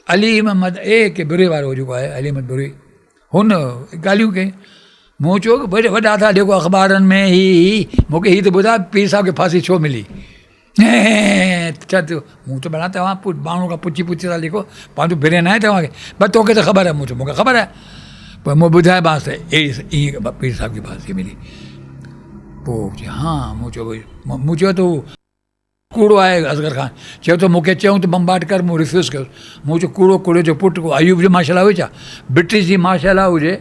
अली अहमद के बुरे वारो जेको आहे, अली अहमद बुरे, हुन ॻाल्हियूं कई। मूं चयो वॾा था जेको अख़बारनि में ही मूंखे हीअ त ॿुधाए पीर साहब खे फांसी छो मिली। छा थियो? मूं त भला तव्हां माण्हू खां पुछी था लिखो, पंहिंजो भिरे न आहे तव्हांखे, बसि तोखे त ख़बर आहे। मूं चयो मूंखे ख़बर आहे। पोइ मूं ॿुधायोमांसि त ईअं पीर साहब खे फांसी मिली। पोइ हा, मूं चयो त कूड़ो आहे असगर ख़ान। चयो त मूंखे चयूं त बम्बार्ड कर, मूं रिफ्यूज़ कयो। मूं चयो कूड़ो जो पुटु अयूब जो माशाला हुजे छा, ब्रिटिश जी माशाला हुजे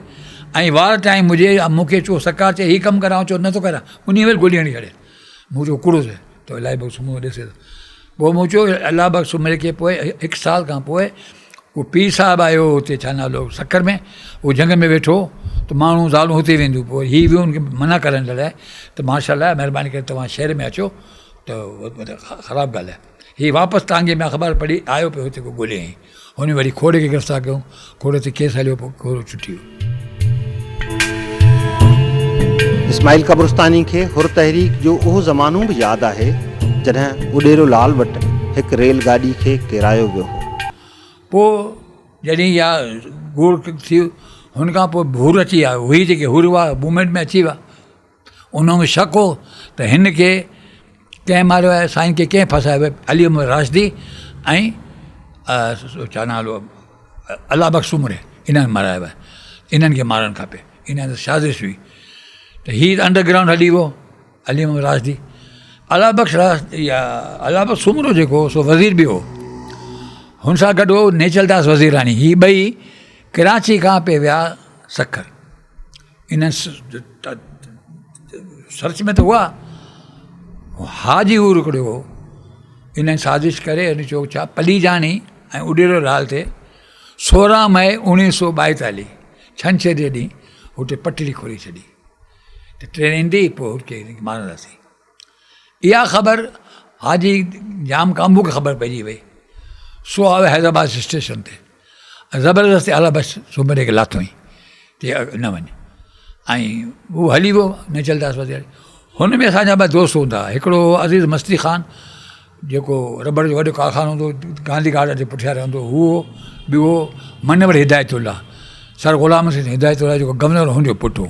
ऐं वार टाइम हुजे, मूंखे चयो सरकार चए हीअ कमु करां, चयो नथो करां, उन महिल गोली हणी छॾे। मूं चयो कूड़ो थिए त अलाही बख़्श मूं ॾिसे। पोइ मूं चयो अलाह बख़्श मिले खे पोइ 1 साल खां पोइ उहो पीर साहब आयो हुते, छा नालो, सक्कर में, उहो जंग में वेठो, त माण्हू ज़ालूं हुते वेंदियूं। पोइ हीअ बि हुनखे मना करण लाइ त माशाल्लाह महिरबानी करे तव्हां शहर में अचो, तो ख़राबु ॻाल्हि आहे। हीअ वापसि तव्हांखे मां ख़बर पढ़ी आयो पियो हिते को ॻोल्हे आई, हुन वरी खोड़े खे गिरफ़्तार कयूं, खोड़े ते केस हलियो, पोइ खोड़ो छुटी वियो। इस्माइल कब्रस्तानी खे हुर तहरीक जो उहो ज़मानो बि यादि आहे जॾहिं उॾेरो लाल वटि हिकु रेलगाॾी खे किरायो वियो हो। पोइ जॾहिं इहा गोड़ थी हुन खां पोइ हुर अची विया, हुई जेके हुर हुआ मूवमेंट में अची विया। उनमें शक हो त हिन खे कंहिं मारियो आहे, साईं खे कंहिं फसायो आहे, अली अहमद राशिदी ऐं छा नालो अल्लाह बख़्श उमरे, इन्हनि मारायो आहे, इन्हनि खे मारणु खपे, इन्हनि साज़िश हुई। त हीअ अंडरग्राउंड हली वियो अली अहमद राशिदी। अल्लाह बख़्श अल्लाह बख़्श उमरो जेको सो वज़ीर बि हो, हुन सां गॾु हो नेचलदास वज़ीरानी। हीअ ॿई कराची खां पे विया सखर। इन्हनि सर्च में त हुआ, हाजी हू हिकिड़ो हो, इन्हनि साज़िश करे हिन चयो छा पली जानी ऐं उॾेरो लाल ते 16 मई 1942 छंछरु जे ॾींहुं हुते पटड़ी खोली छॾी, त ट्रेन ईंदी पोइ हुते मारंदासीं। इहा ख़बर हाजी जाम कांबू खे ख़बर पइजी वई। सो आयो हैदराबाद स्टेशन ते, ज़बरदस्ती अला बस सुमरे खे लाथोई ते न वञे, ऐं उहो हली वियो नेचलदास वज़ीर। हुन में असांजा ॿ दोस्त हूंदा, हिकिड़ो अज़ीज़ मस्ती ख़ान जेको रबड़ जो वॾो कारखानो हूंदो गांधी गार्डन जे पुठियां रहंदो हुओ, ॿियो मनवर हिदायतुल्ला, सर ग़ुलाम हुसैन हिदायतुल्ला जेको गवर्नर हुनजो पुटु हो।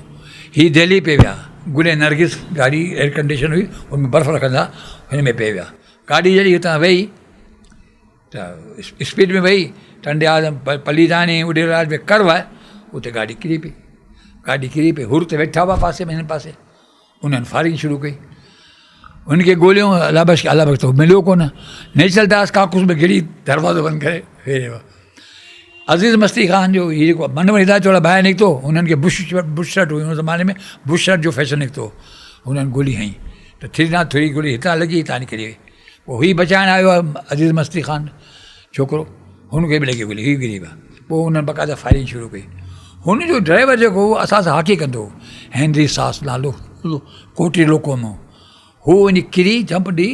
हीअ दिल्ली पे विया, गुले नरगिस गाॾी एयर कंडीशन हुई, हुनमें बर्फ़ रखंदा, हिन में पे विया। गाॾी जॾहिं हितां वेही त स्पीड में वेही, टंडे आदम पलीदानी उॾेराज में कर्व आहे, उते गाॾी किरी पई, गाॾी किरी पई। हुर ते वेठा हुआ पासे में, हिन पासे उन्हनि फायरिंग शुरू कई। उनखे ॻोल्हियूं, अल्लाह बख़्श त मिलियो कोन। नेचलदास काकूस में गिरी दरवाज़ो बंदि करे वेही वियो। अज़ीज़ मस्ती ख़ान जो हीअ जेको मनवर हिदायतुल्ला ॿाहिरि निकितो, हुननि खे बुश शर्ट हुई, हुन ज़माने में बुश शर्ट जो फैशन निकितो, हुननि गोली हईं त थोरी गोली हितां लॻी, हितां निकिरी वई। पोइ हीअ बचाइण आयो आहे अज़ीज़ मस्ती ख़ान छोकिरो, हुनखे बि लॻी गोली, हीअ गिरी विया। पोइ हुननि बक़ाइदा फायरिंग शुरू कई। हुनजो ड्राइवर जेको हो असां सां हाकी कंदो हो, हेनरी सास नालो, कोटी लोकोमो, हू वञी किरी जंप ॾी,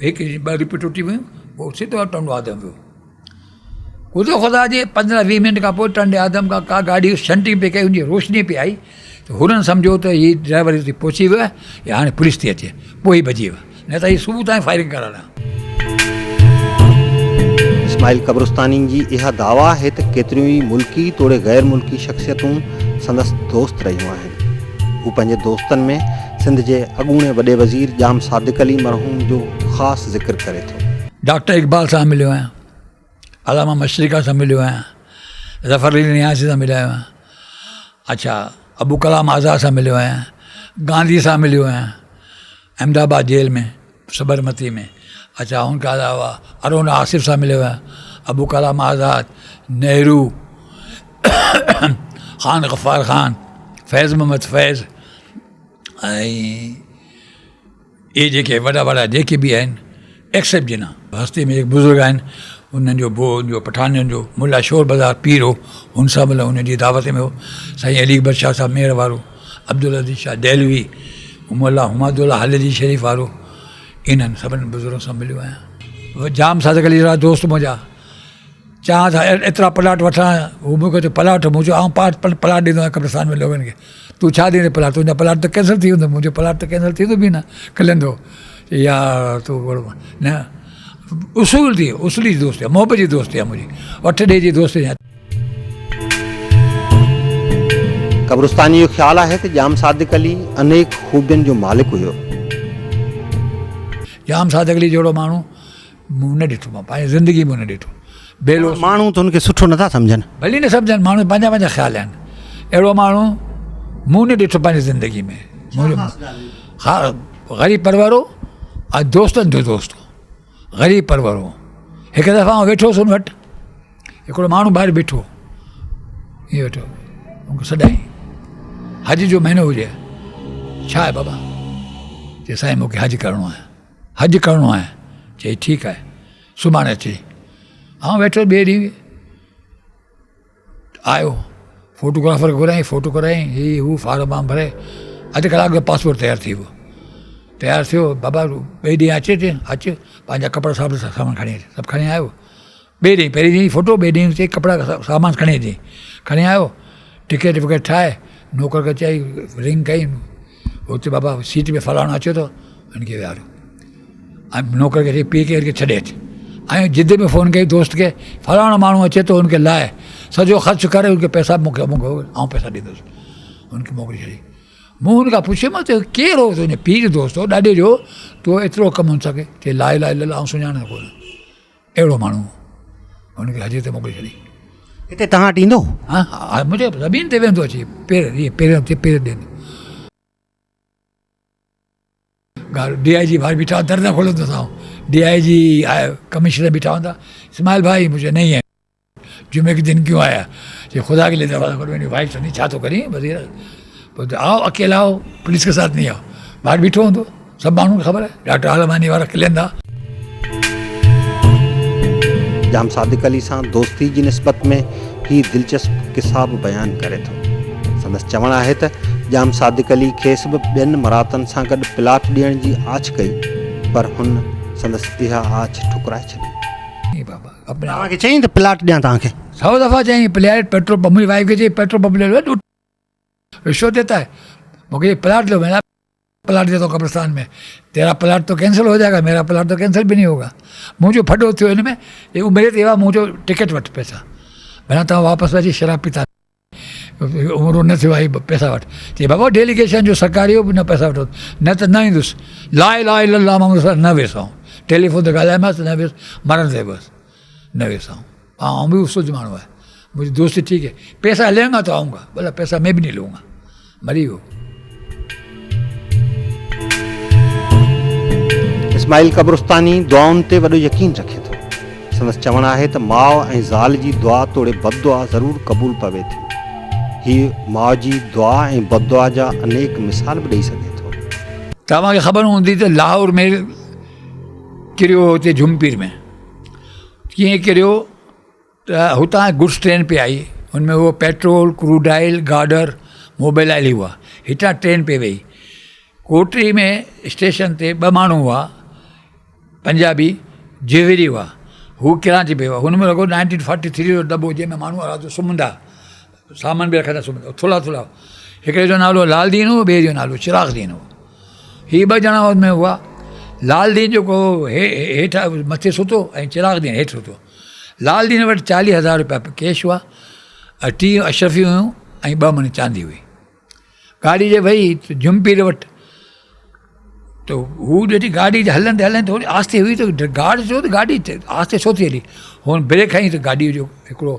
हिकु ॿ रिप टुटी वियूं, पोइ सिधो टंडो आदम वियो। ख़ुदा ख़ुदा जे 15-20 मिंट खां पोइ टंडे आदम खां का गाॾी शंटिंग पई कई, हुनजी रोशनी पई आई, त हुननि सम्झो त हीअ ड्राइवर हिते पहुची वियो आहे, या हाणे पुलिस थी अचे, पोइ ई भॼी वियो, न त हीअ सुबुह ताईं फायरिंग करण। इस्माइल कब्रस्तानी जी इहा दावा आहे त केतिरियूं ई मुल्की तोड़े गैर मुल्की शख़्सियतूं संदसि दोस्त रहियूं आहिनि। हू पंहिंजे दोस्तनि में सिंध जे अॻूणे वॾे वज़ीर जाम सादिक अली मरहूम जो ख़ासि ज़िक्र करे थो। डॉक्टर इक़बाल सां मिलियो आहियां, अलामा मशरिका सां मिलियो आहियां, ज़फ़र अली नियाज़ी सां मिलियो आहियां, अच्छा अबू कलाम आज़ाद सां मिलियो आहियां, गांधी सां मिलियो आहियां अहमदाबाद जेल में, सबरमती में। अच्छा उनके अलावा अरुण आसिफ सां मिलियो आहियां, अबू कलाम आज़ाद, नेहरू, ख़ान गफ़ार ख़ान, फैज़ मोहम्मद फैज़, ऐं इहे जेके वॾा वॾा जेके बि आहिनि एक्सेप्ट जिना हस्ती में बुज़ुर्ग आहिनि, उन्हनि जो जो पठानियुनि जो मुला शोर बाज़ार पीर हो, हुन सां महिल हुनजी दावत में हो। साईं अली अकबर शाह साहब मेर वारो, अब्दुल अज़ीज़ शाह देलवी, मुला हुमादुल्ला हलजी शरीफ़ वारो, इन्हनि सभिनी बुज़ुर्गनि सां मिलियो आहियां। जाम सादिक अली जा दोस्त मुंहिंजा, चवां था एतिरा प्लाट वठां, हू मूंखे चयो प्लाट, मूं चयो आउं प्लाट ॾींदो आहियां कब्रिस्तान में लोगनि खे, तूं छा ॾींदे प्लाट, तुंहिंजा प्लाट त कैंसिल थी वेंदो, मुंहिंजो प्लाट त कैंसिल थींदो बि न खिलंदो, या तूं न उसूल थी, उसली दोस्ती आहे, मोहबत जी दोस्ती आहे मुंहिंजी, वठ ॾे जी दोस्ती आहे। कब्रस्तानी जो ख़्यालु आहे त जाम सादिक अली अनेक ख़ूबियुनि जो मालिक हुयो। जाम सादिक अली जहिड़ो माण्हू मूं न ॾिठो, मां पंहिंजी ज़िंदगी में न ॾिठो। बेलो माण्हू त हुनखे सुठो नथा सम्झनि, भली न सम्झनि, माण्हू पंहिंजा पंहिंजा ख़्याल आहिनि। अहिड़ो माण्हू मूं न ॾिठो पंहिंजी ज़िंदगी में। हा ग़रीब परवर हो ऐं दोस्तनि जो दोस्त हो, ग़रीब परवर हो। हिकु दफ़ा आउं वेठो हुउसि हुन वटि, हिकिड़ो माण्हू ॿाहिरि बीठो, हीअं वेठो, मूंखे सॾाई हज जो महीनो हुजे, छा आहे बाबा? चई साईं मूंखे हज करिणो आहे, हज करिणो आहे। चई ठीकु आहे, सुभाणे अची। आउं वेठो, ॿिए ॾींहुं आयो, फोटोग्राफर घुराई, फोटो कराई, ही हू फार्म वार्म भरे, अधु कलाक में पासपोर्ट तयारु थी वियो। तयारु थियो बाबा ॿिए ॾींहुं अचे पंहिंजा कपिड़ा सामान खणी अचे, सभु खणी आयो। ॿिए ॾींहुं पहिरीं ॾींहुं फोटो, ॿिए ॾींहुं चई कपिड़ा सामान खणी अचे, खणी आयो। टिकट विकट ठाहे नौकर खे चई, रिंग कई, हुते बाबा सीट में फलाणो अचे थो, हिनखे विहारियो। ऐं नौकर खे चई पीउ खे हिनखे छॾे अचे। ऐं जिद में फ़ोन कई दोस्त खे, फलाणो माण्हू अचे थो, हुनखे लाइ सॼो ख़र्चु करे हुनखे पैसा मूंखे आउं पैसा ॾींदुसि, हुनखे मोकिले छॾी। मूं हुनखां पुछियोमांसि केरु हो, तुंहिंजे पीउ जो दोस्त हो, ॾाॾे जो, तो एतिरो कमु हुन सघे? चई लाइ आउं सुञाणा कोन, अहिड़ो माण्हू, हुनखे हजे ते मोकिले छॾी। हिते तव्हां वटि ईंदो? हा हा, मुंहिंजे ज़मीन ते वेंदो अची, पेर ॾींदो। DIG भाई बिठा, दर न खोलंदो था, DIG कमिश्नर बिठा हूंदा, इस्माइल भाई मुझे नहीं है, जुमे के दिन क्यों आया? जो खुदा के लिए दरवाजा खोलो, मेरी वाइफ तो नहीं, छा तो करी वज़ीर, आओ अकेला आओ, पुलिस के साथ नहीं आओ। ॿाहिरि बीठो हूंदो, सभु माण्हुनि खे ख़बर आहे, डॉक्टर आलमानी वारा खिलंदा। जाम सादिक अली सां दोस्ती जी निस्बत में ही दिलचस्प किस्सा बि बयानु करे थो। संदसि चवणु आहे त जाम सादिक अली खेसि बि ॿियनि मरातनि सां गॾु प्लाट ॾियण जी आछ कई, पर हुन संदसि इहा आछ ठुकराए छॾी। तव्हांखे चई त प्लाट ॾियां तव्हांखे? 100 दफ़ा चई प्लाट, पेट्रोल पंप, मुंहिंजी वाइफ खे चई पेट्रोल पंप ले लो, रिश्वत देता है, मुझे प्लाट लो, मेरा प्लाट देता हूँ कब्रिस्तान में, तेरा प्लाट तो कैंसिल हो जाएगा, मेरा प्लाट तो कैंसिल भी नहीं होगा। मुझे फटो थियो हिन में, मेरे तेवा मुझे टिकट वठ पैसा, भला तव्हां वापसि अची शराब पीता, उमिरि न थियो आहे पैसा वठ। चई बाबा डेलीगेशन जो सरकारी हो, न पैसा वठो, न त न ईंदुसि, लाइ मोहम्मद न वेसाऊं, टेलीफोन ते ॻाल्हायोमांसि, न वेस, मरण ते बसि न वेसाऊं। हाँ भी उस माण्हू है, मुझे दोस्ती ठीक है, पैसा लेंगा तो आऊँगा, बोला पैसा मैं भी नहीं लूँगा, मरी हो। इस्माइल कब्रिस्तानी दुआउनि ते वॾो यकीन रखे थो। संदसि चवणु आहे त माउ ऐं ज़ाल जी दुआ तोड़े बददुआ ज़रूरु क़बूल पवे थी। हीअ माउ जी दुआ ऐं बददुआ जा अनेक मिसाल बि ॾेई सघे थो। तव्हांखे ख़बर हूंदी त लाहौर में किरियो, हुते झुमपीर में कीअं किरियो त हुतां गुड्स ट्रेन पे आई, हुनमें उहो petrol, crude oil, girder, mobile oil हुआ, हितां ट्रेन पे वई। कोटरी में स्टेशन ते 2 माण्हू हुआ, पंजाबी जेवरी हुआ, हू कराची पे हुआ। हुनमें लॻो 1943 जो दॿो, जंहिंमें माण्हू राति जो सुम्हंदा, सामान बि रखंदा, सुम्हंदा, थुला थुला। हिकिड़े जो नालो लालदीन हो, ॿिए जो नालो चिरागदीन हो। हीअ 2 ॼणा हुनमें हुआ। लालदीन जेको हेठां मथे सुतो ऐं चिरागदीन हेठि सुतो। लालदीन वटि 40,000 रुपया कैश हुआ, 30 अशरफी हुयूं ऐं 2 मण चांदी हुई। गाॾी जे वई झुमपीर वटि, त हू ॾिठी गाॾी हलंदे थोरी आस्ते हुई, त गार्ड चयो त गाॾी आस्ते छो थी हली। हुन ब्रेक हई त गाॾीअ जो हिकिड़ो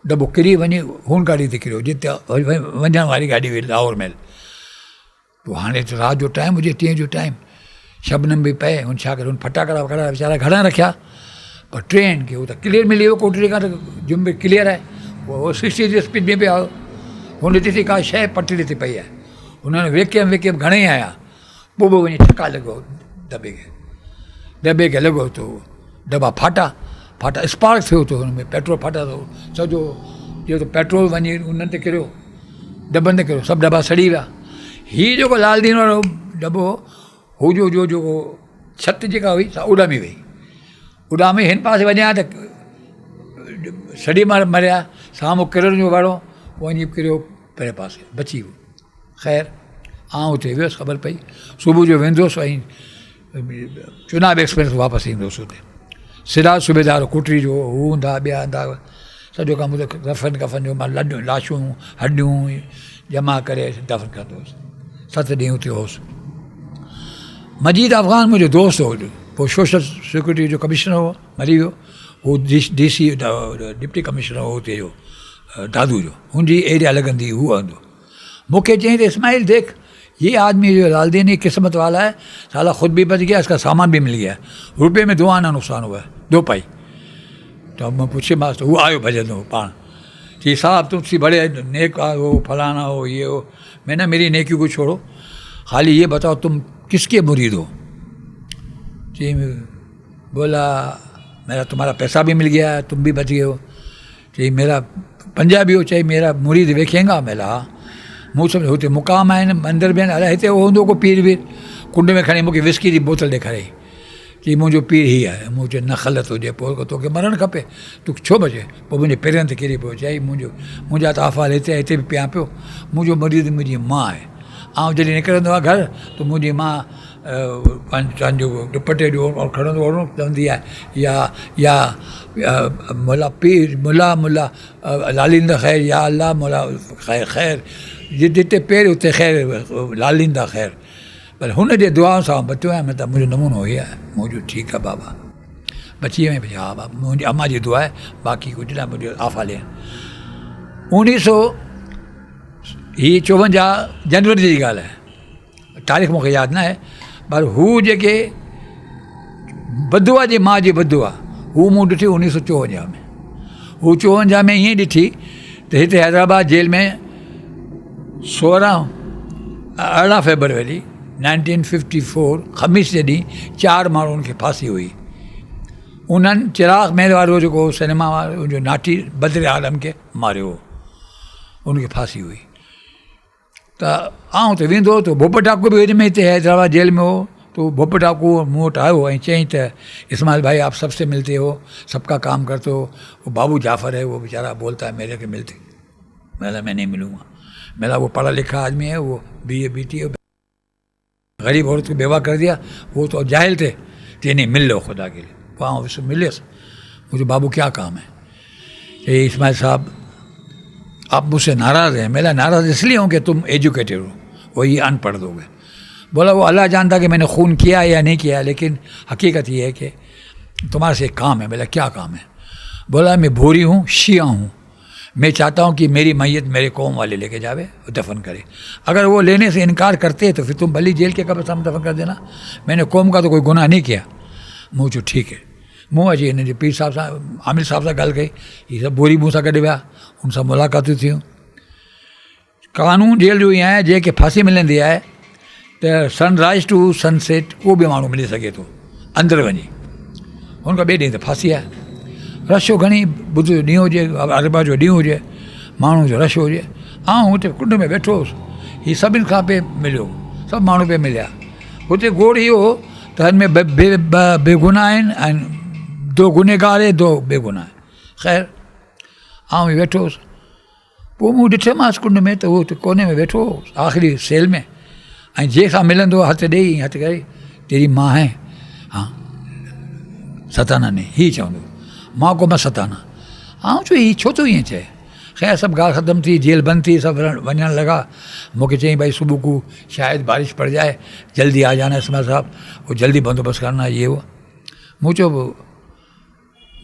दॿो किरी वञे, हुन गाॾी ते किरियो जिते वञण वारी गाॾी हुई लाहौर में। पोइ हाणे त राति जो टाइम हुजे, 3 जो टाइम, शबनम बि पए, हुन छा करे, हुन फटाकड़ा वटाकड़ा वीचारा घणा रखिया, पर ट्रेन खे उहो त क्लियर मिली वियो, कोटरी खां त जुम्बे क्लियर आहे, उहो 60 जी स्पीड में पिया। हुन ॾिठी का शइ पटड़ी ते पई आहे, हुननि वेकियम घणेई आया, पोइ बि वञी ठका लॻो दॿे खे लॻो त दॿा फाटा स्पार्क थियो, त हुन में पेट्रोल फाटा, थो सॼो इहो त पेट्रोल वञी उन्हनि ते किरियो, दॿनि ते किरियो, सभु दॿा सड़ी विया। हीअ जेको लालदीन वारो दॿो हू जो जेको छत जेका हुई सा उॾामी वई, उॾामी हिन पासे वञा त सड़ी मरिया, साम्हूं किरण जो वारो वञी किरियो पहिरें पासे, बची वियो। ख़ैर आउं हुते वियुसि, ख़बर पई, सुबुह जो वेंदुसि ऐं चुनाव एक्सप्रेस वापसि ईंदुसि। हुते सिराज सूबेदार कोटरी जो हू हूंदा, ॿिया हूंदा, सॼो कमु रफ़न कफ़न जो मां लाशूं हॾियूं जमा करे दफ़न कंदो हुउसि। 7 ॾींहं हुते हुउसि। मजीद अफ़गान मुंहिंजो दोस्त हो, पोइ सोशल सिक्योरिटी जो कमिश्नर हो, मरी वियो। हू DC डिप्टी कमिश्नर हो हुते जो, दादू जो, हुनजी एरिया लॻंदी, हू हूंदो। मूंखे चयईं त इस्माइल देख, ये आदमी जो लालदीन ही किस्मत वाला है, साला खुद भी बच गया, इसका सामान भी मिल गया, रुपये में 2 आना नुकसान हुआ है, 2 पाई। तो मैं पूछे मास, तो वो आयो भजन हो पान कि साहब तुमसे बड़े नेक हो, फलाना हो, ये हो। मैंने मेरी नेकी को छोड़ो, खाली ये बताओ तुम किसके मुरीद हो। जी बोला मेरा तुम्हारा पैसा भी मिल गया, तुम भी बच गए हो। चाहिए मेरा पंजाबी हो, चाहिए मेरा मुरीद वेखेंगा। मेला मूं सम्झो हुते मुक़ाम आहिनि, मंदर बि आहिनि, अलाए हिते हूंदो को पीर वीर, कुंड में खणी मूंखे विस्की जी बोतल ॾेखारियई कि मुंहिंजो पीउ हीअ आहे। मूं चयो न ग़लति हुजे, पोइ तोखे मरणु खपे, तूं छो बचे? पोइ मुंहिंजे पेरनि ते किरी पियो, चई मुंहिंजा त आफ़ाल हिते बि पिया पियो, मुंहिंजो मरीज़ मुंहिंजी माउ आहे। ऐं जॾहिं निकिरंदो आहे घर त मुंहिंजी माउ पंहिंजो दुपटे जो खणंदो चवंदी आहे या मुला पीर मुला लालींदा ख़ैर, या अल्लाह मुला ख़ैर, जिते पेर उते ख़ैर लालींदा ख़ैर। पर हुन जे दुआ सां बचियो आहियां। मैं त मुंहिंजो नमूनो इहो आहे। मुंहिंजो ठीकु आहे बाबा, बची वियो आहियां। हा बाबा, मुंहिंजी अम्मा जी दुआ आहे, बाक़ी कुझु न, मुंहिंजो आफ़ाल आहिनि। 1954 जनवरी जी ॻाल्हि आहे, तारीख़ मूंखे यादि न आहे, पर हू जेके बदुआ जी माउ जी बदुआ हू मूं ॾिठी 1954 में। हू 54 में ईअं ॾिठी त हिते हैदराबाद जेल में 18 फेबरवरी 1954 ख़मीस जे ॾींहुं 4 माण्हुनि खे फांसी हुई। उन्हनि चिराग महल वारो जेको सिनेमा वारो जो नाठी बदर आलम खे मारियो, उनखे फांसी हुई। त आउं त वेंदो त भोप टाकू बि विच में हिते हैदराबाद जेल में हो, तो भोप टाकू मूं वटि आयो ऐं चयईं त इस्माइल भाई आप सबसे मिलते हो, सबका काम करते हो, वो बाबू जाफ़र है, वो बेचारा बोलता है मेरे के मिलते। मैं नहीं मिलूँगा, मेरा वो पढ़ा लिखा आदमी है, वो BA BT गरीब औरत को बेवा कर दिया, वो तो जाहिल थे, तो नहीं मिल लो खुदा के लिए। वहाँ उससे मिले, मुझे बाबू क्या काम है? ये इस्माइल साहब आप मुझसे नाराज़ हैं। मेरा नाराज़ इसलिए हूँ कि तुम एजुकेटेड हो, वही अनपढ़ दोगे। बोला वो अल्लाह जानता कि मैंने खून किया या नहीं किया, लेकिन हकीकत ये है कि तुम्हारे से काम है। बोला क्या काम है? बोला मैं भूरी हूँ, शिया हूँ, मैं चाहता हूँ कि मेरी मैयत मेरे कौम वाले लेके जावे और दफन करे। अगर वो लेने से इनकार करते तो फिर तुम भली जेल के कब्रिस्तान में दफन कर देना, मैंने कौम का तो कोई गुनाह नहीं किया। मूं चयो ठीक है। मूं अची हिन जे पीर साहब सां, आमिर साहब सां ॻाल्हि कई, हीअ सभु बोरी मूं सां गॾु विया, हुन सां मुलाक़ातूं थियूं। कानून जेल जो ईअं आहे, जंहिंखे फांसी मिलंदी आहे त सनराइज़ टू सनसेट को बि माण्हू मिली सघे थो अंदरि वञी, हुनखां ॿिए ॾींहं त फांसी आहे। रश हो घणी, बुध जो ॾींहुं हुजे, अरबा जो ॾींहुं हुजे, माण्हू जो रश हुजे। आउं हुते कुंड में वेठो हुउसि, हीअ सभिनि खां पे मिलियो, सभु माण्हू पे मिलिया। हुते गोड़ इहो हो त हिन में बेगुनाह आहिनि ऐं 2 गुनहगार है, 2 बेगुनाह। ख़ैर आउं वेठो हुउसि, पोइ मूं ॾिठोमांसि कुंड में त उहो कोने में वेठो हो आख़िरी सेल में, ऐं जंहिंखां मिलंदो हथु ॾेई हथु करे, तेरी मां है? हाँ। सताना नहीं, ही चवंदो, मां को मैं सताना। आउं चयो हीअ छो थो ईअं चए? ख़ैर सभु ॻाल्हि ख़तमु थी, जेल बंदि थी, सभु वञणु लॻा। मूंखे चयईं भाई सुबह को शायद बारिश पड़ जाए, जल्दी आ जाना इस्माइल साहब, वो जल्दी बंदोबस्त करना, ये वो। मूं चयो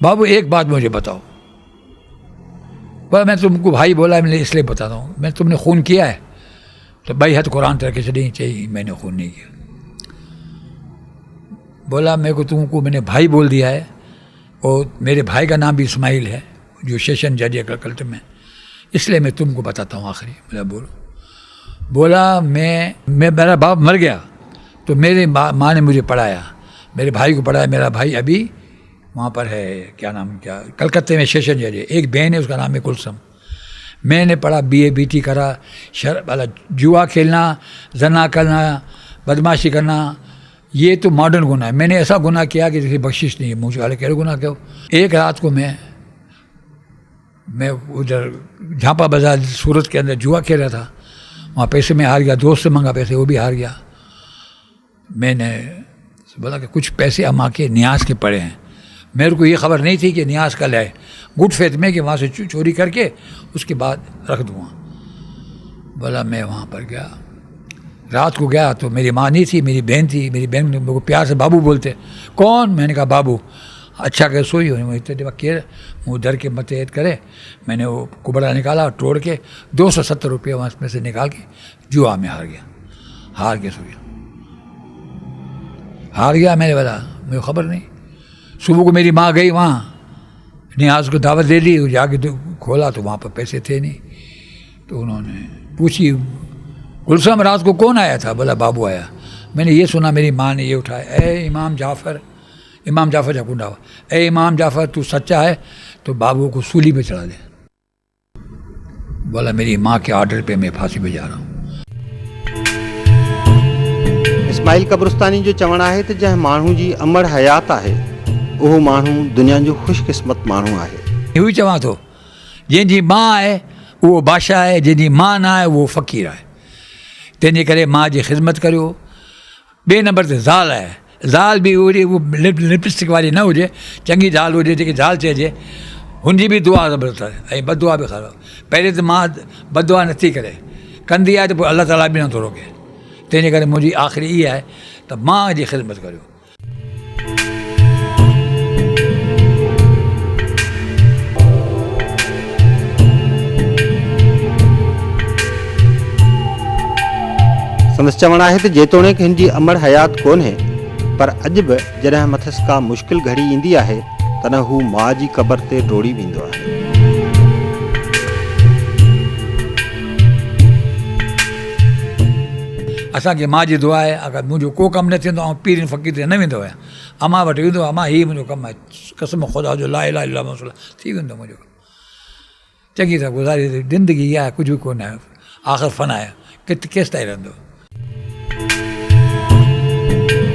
बाबू एक बात मुझे बताओ। बोला मैं तुमको भाई बोला, मैं इसलिए बताता हूँ, मैं तुमने खून किया है? तो भाई हाथ कुरान तरह के छड़ी, चाहिए मैंने खून नहीं किया। बोला मेरे को तुमको मैंने भाई बोल दिया है, और मेरे भाई का नाम भी इस्माइल है, जो सेशन जज है कलकत्ते में, इसलिए मैं तुमको बताता हूँ आखिरी। बोला बोलो। बोला मैं मेरा बाप मर गया तो मेरे माँ ने मुझे पढ़ाया, मेरे भाई को पढ़ाया। मेरा भाई अभी वहाँ पर है, क्या नाम, क्या कलकत्ते में सेशन जज है। एक बहन है, उसका नाम है कुलसम। मैंने पढ़ा, BA BT करा, जुआ खेलना, जना करना, बदमाशी करना, ये तो मॉडर्न गुनाह है। मैंने ऐसा गुनाह किया कि जिसकी बख्शिश नहीं है। मुझे वाले कह गुनाह क्यों? एक रात को मैं उधर झांपा बाजार सूरत के अंदर जुआ खेल रहा था, वहाँ पैसे में हार गया, दोस्त से मंगा पैसे, वो भी हार गया। मैंने बोला कि कुछ पैसे अम्मा के न्यास के पड़े हैं। मेरे को ये खबर नहीं थी कि न्यास कल है, गुड फेथ में कि वहाँ से चोरी करके उसके बाद रख दूँगा। बोला मैं वहाँ पर गया, रात को गया तो मेरी माँ नहीं थी, मेरी बहन थी। मेरी बहन मेरे को प्यार से बाबू बोलते। कौन? मैंने कहा बाबू। अच्छा कर सोई हो? इतने केर मुँह धर के मत ऐद करे। मैंने वो कुबड़ा निकाला, तोड़ के 270 रुपये वहाँ में से निकाल के जुआ में हार गया, हार के सो गया, हार गया। मैंने बोला मुझे खबर नहीं। सुबह को मेरी माँ गई वहाँ, नियाज को दावत दे दी, जाके तो खोला तो वहाँ पर पैसे थे नहीं। तो उन्होंने पूछी गुलशन रात को कौन आया था? बोला बाबू आया। मैंने ये सुना, मेरी माँ ने ये उठाया, ए इमाम जाफ़र जा कुंडा हुआ, ए इमाम जाफ़र तू सच्चा है तो बाबू को सूली पे चढ़ा दे। बोला मेरी माँ के ऑर्डर पे मैं फांसी पे जा रहा हूँ। इस्माइल कब्रस्तानी जो चवणु आहे त जंहिं माण्हू जी अमर हयात आहे उहो माण्हू दुनिया जो ख़ुशकिस्मत माण्हू आहे। इहो ई चवां थो, जंहिंजी माउ आहे उहो बादशाह आहे, जंहिंजी माउ न आहे उहो फ़क़ीर आहे। तंहिंजे करे माउ जी ख़िदमत करियो। ॿिए नंबर ते ज़ाल आहे, ज़ाल बि उहो लिपस्टिक वारी न हुजे, चङी ज़ाल हुजे जेकी ज़ाल चइजे, हुनजी बि दुआ ज़बरदस्त आहे ऐं बदुआ बि ख़राबु। पहिरीं त मां बदुआ नथी करे, कंदी आहे त पोइ अलाह ताला बि नथो रोके। तंहिंजे करे मुंहिंजी आख़िरी इहा आहे त माउ जी ख़िदमत करियो। संदसि चवणु आहे त जेतोणीकि हिन जी अमर हयात कोन्हे, पर अॼु बि जॾहिं मथसि का मुश्किल घड़ी ईंदी आहे तॾहिं हू माउ जी क़बर ते डोड़ी वेंदो आहे। असांखे माउ जी दुआ आहे, अगरि मुंहिंजो को कमु न थींदो ऐं पीर फ़क़ीर ते न वेंदो आहियां, अम्मा वटि वेंदो आहे, अम्मा हीअ मुंहिंजो कमु आहे, कसम ख़ुदा जो ला इलाहा इल्लल्लाह मुहम्मद थी वेंदो मुंहिंजो कमु। चङी तरह गुज़ारी ज़िंदगी इहा आहे, कुझु बि कोन आहे, आख़िर फ़न आहे, केसि ताईं रहंदो।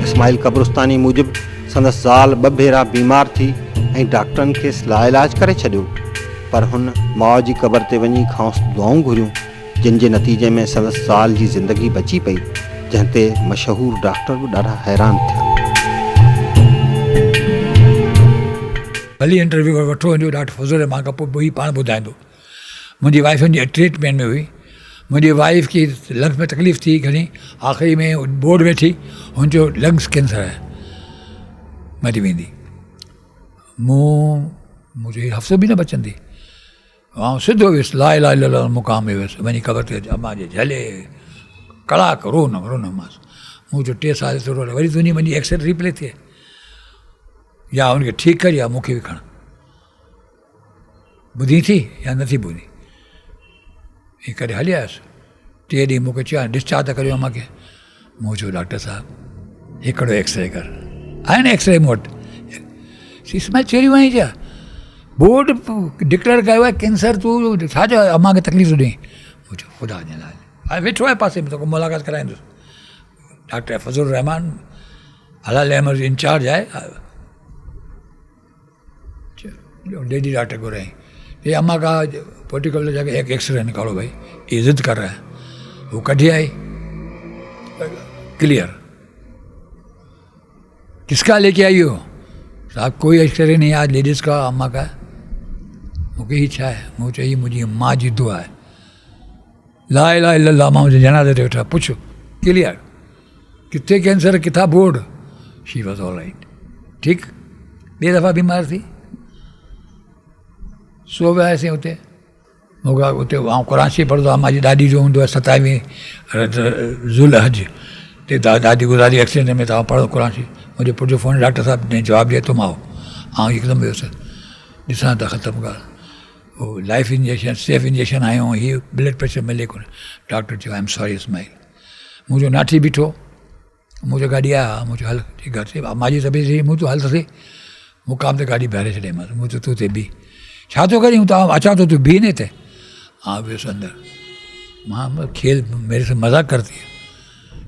इस्माइल कब्रस्तानी मूजिबि संदसि ज़ाल 2 भेरा बीमार थी ऐं डॉक्टरनि खेसि लाइलाज करे छॾियो, पर हुन माउ जी क़बर ते वञी खांसि दुआऊं घुरियूं, जिन जे नतीजे में संदसि ज़ाल जी ज़िंदगी बची पई, जंहिं ते मशहूरु डॉक्टर बि ॾाढा हैरान थिया। भली इंटरव्यू वठो वञो, ॾाढो फज़ूल आहे, मां खां पोइ पाण ॿुधाईंदो। मुंहिंजी वाइफ जी ट्रीटमेंट में हुई, मुंहिंजी वाइफ खे लंग्स में तकलीफ़ थी घणी, आख़िरी में बोर्ड में थी, हुनजो लंग्स कैंसर आहे, मरी वेंदी। मुंहिंजो हफ़्तो बि न बचंदी। ऐं सिधो वियुसि ला इलाहा इल्लल्लाह मुक़ाम में वियुसि, वञी क़बर ते अम्मा जे झले कलाक रोनमांसि। मुंहिंजो 3 साल थोरो वरी तुंहिंजी मुंहिंजी एक्सरे रिप्ले थिए, या हुनखे ठीकु कर या मूंखे बि खण, ॿुधी थी या नथी ॿुधी। हीअ करे हली आयुसि। 3 ॾींहं मूंखे चयो डिस्चार्ज था करियो अम्मा खे। मूं चयो डॉक्टर साहिबु हिकिड़ो एक्सरे कर, आहे न एक्सरे मूं वटि, इस्माइल चेरियूं आई छा, बोर्ड डिक्लेयर कयो आहे कैंसर, तूं छा चयो अम्मा खे तकलीफ़ थो ॾेई। मूं चयो ख़ुदा जे लाइ, हाणे वेठो आहे पासे में, तोखे मुलाक़ात कराईंदुसि। डॉक्टर फज़लुर रहमान हलाल अहमद इंचार्ज आहे, लेडी डॉक्टर घुराई, ये अम्मा का पर्टिकुलर जगह एक एक्सरे निकालो भाई, ये जिद कर रहा है। वो कढ़ी आई, क्लियर। किसका लेके आई हो साहब? कोई एक्सरे नहीं, आज लेडीज़ का, अम्मा का। मूंखे ही छा है, मूं चयो मुंहिंजी माउ जी दुआ आहे, ला इलाहा इल्लल्लाह, मां मुंहिंजे जनाज़े ते वेठा, पुछो क्लियर, किथे कैंसर, किथां board. She was all right, ठीकु। ॿिए दफ़ा बीमार थी, सो वियासीं हुते, मूंखे उते आउं कराची पढ़ंदो आहियां, मुंहिंजी ॾाॾी जो हूंदो आहे 27 ज़ुलहज ते ॾाढी गुज़ारी एक्सीडेंट में तव्हां पढ़ो कराची। मुंहिंजे पुट जो फ़ोन, डॉक्टर साहिबु ने जवाबु ॾिए थो, मां हिकदमि वियुसि, ॾिसां त ख़तमु ॻाल्हि, उहो लाइफ इंजेक्शन, सेफ इंजेक्शन आयो, हीअ ब्लड प्रेशर मिले कोन्हे। डॉक्टर चयो आई एम सॉरी इस्माइल। मुंहिंजो नाठी बीठो, मुंहिंजो गाॾी आया, मुंहिंजो हल ठीकु आहे, मुंहिंजी तबियत थी, मूं तो हल त सही, मुक़ाम ते गाॾी बीहारे छॾियमांसि, मूं तूं ते बीह, छा थो करी, हूँ अचां तो तू बीह न थे। हाँ वियुसि अंदर, मां खेल मेरे से मजाक करती है,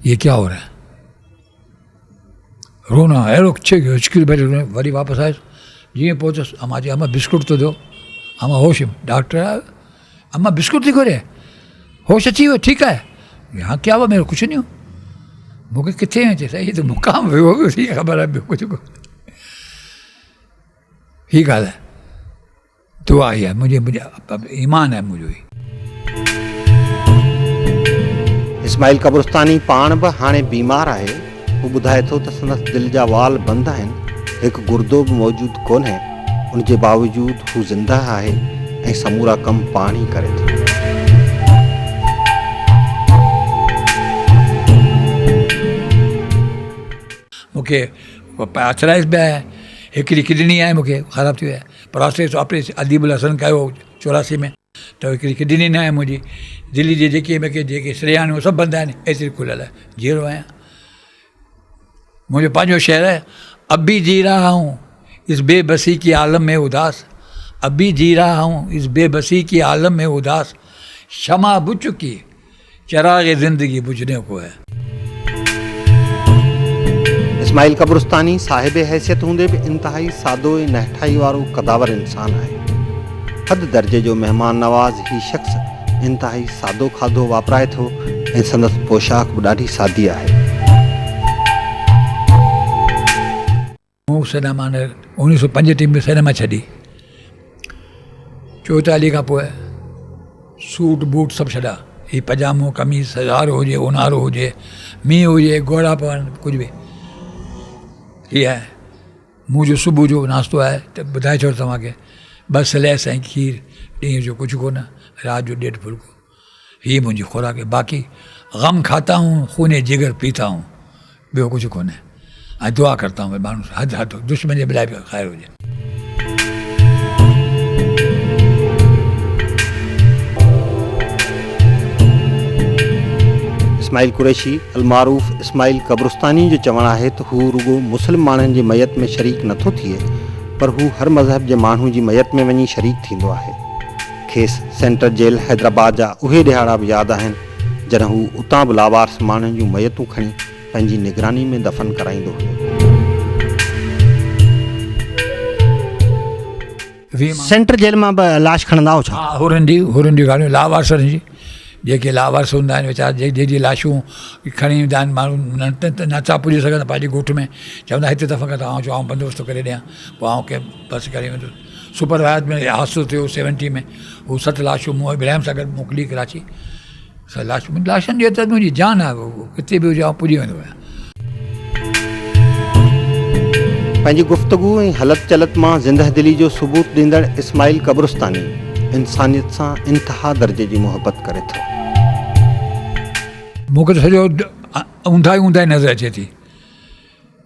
ये क्या हो रहा है, रोना अहिड़ो हिचकिरी भरी वरी वापसि आयुसि। जीअं पहुतसि, अम्मा चई अम्मा बिस्कुट तो दो, अम्मा होश में, डॉक्टर अम्मा बिस्कुट थी घुरे, होश अची वियो, ठीकु आहे, यहाँ क्या हुआ, मेरे कुझु नहीं हो। मूंखे किथे अचे, सही त मुक़ाम वियो हुयो, हीअ ख़बर आहे, ॿियो कुझु कोन्हे। हीअ ॻाल्हि आहे, दुआ ही आहे, मुंहिंजो ईमान आहे मुंहिंजो ही। इस्माइल कब्रस्तानी पाण बि हाणे बीमार आहे। हू ॿुधाए थो त संदसि दिलि जा वाल बंदि आहिनि, हिकु गुर्दो बि मौजूदु कोन्हे, उनजे बावजूदि हू ज़िंदा आहे ऐं समूरा कम पाण ई करे थो। मूंखे आर्थराइटिस बि आहे, हिकिड़ी किडनी आहे मूंखे ख़राबु थी वई आहे, प्रोस्टेट ऑपरेशन अदीबुल हसन कयो 84 में, त हिकिड़ी किडनी न आहे मुंहिंजी, दिल्ली जे जेके श्रेयान उहे सभु बंदि आहिनि, एतिरी खुलियल आहे, जीरो आहियां। मुंहिंजो पंहिंजो शहर आहे, अभी जी रहा हूँ इस बेबसी की आलम में उदास, अभी जी रहा हूँ इस बेबसी की आलम में उदास, शमा बुझ चुकी, चराग़ ज़िंदगी बुझने को है। इस्माइल कब्रस्तानी साहिब हैसियत हूंदे बि इंतहाई सादो ऐं नहठाई वारो कदावर इंसान आहे। हद दर्जे जो महिमान नवाज़ ही शख़्स इंतहाई सादो खाधो वापराए थो ऐं संदसि पोशाक बि ॾाढी सादी आहे। मूं सिनेमा ने 1935 में सिनेमा छॾी। 44 खां पोइ सूट बूट सभु छॾा। ही पजामो कमीज़ सजारो हुजे उन्हारो हुजे मींहुं हुजे गोड़ा पवनि कुझु बि। हीअ आहे मुंहिंजो सुबुह जो नाश्तो आहे त ॿुधाए छॾियो तव्हांखे, बस सलेस ऐं खीर, ॾींहं जो कुझु कोन, राति जो 1.5 फुल्को। हीअ मुंहिंजी खुराक है। बाक़ी गम खाता हूँ, खूने जिगर पीता हूँ, ॿियो कुझु कोन्हे। ऐं दुआ करता हूँ माण्हू हद दुश्मन जे लाइ बि ख़ैरु हुजे। इस्माइल कुरैशी अलमारूफ़ इस्माइल कब्रस्तानी जो चवणु आहे त हू रुगो मुस्लिम माण्हुनि जी मयत में शरीक नथो थिए, पर हू हर मज़हब जे माण्हू जी मयत में वञी शरीक थींदो आहे। खेसि सेंट्रल जेल हैदराबाद जा उहे ॾिहाड़ा बि यादि आहिनि जॾहिं हू उतां बि लावारस माण्हुनि जूं मयतूं खणी पंहिंजी निगरानी में दफ़न कराईंदो हुयो। सेंट्रल जेल मां बि लाश खणंदा हो छा? हा, हुरनि जी ॻाल्हियूं लावारसनि जी, जेके लावारस हूंदा आहिनि वीचारा, जंहिंजी लाशूं खणी ईंदा आहिनि माण्हू नथा पुॼी सघंदा पंहिंजे ॻोठ में, चवंदा हिते दफ़न कर, आउं चयो बंदोबस्तु करे ॾियां, पोइ आउं कंहिं बसि करे वेंदो। सुपर रायत में हादसो थियो 70 में, हू 7 लाशूं मूं इब्राहिम सां गॾु मोकिली कराची। लाशनि जी त मुंहिंजी जान आहे, किथे बि हुजे आउं पुॼी वेंदो आहियां। पंहिंजी गुफ़्तगू ऐं हलत चलत मां ज़िंदह दिली जो सबूत ॾींदड़ इस्माइल कब्रस्तानी इंसानियत सां इंतिहा दर्जे जी मोहबत करे थो। मूंखे त सॼो ऊंधा ई नज़र अचे थी।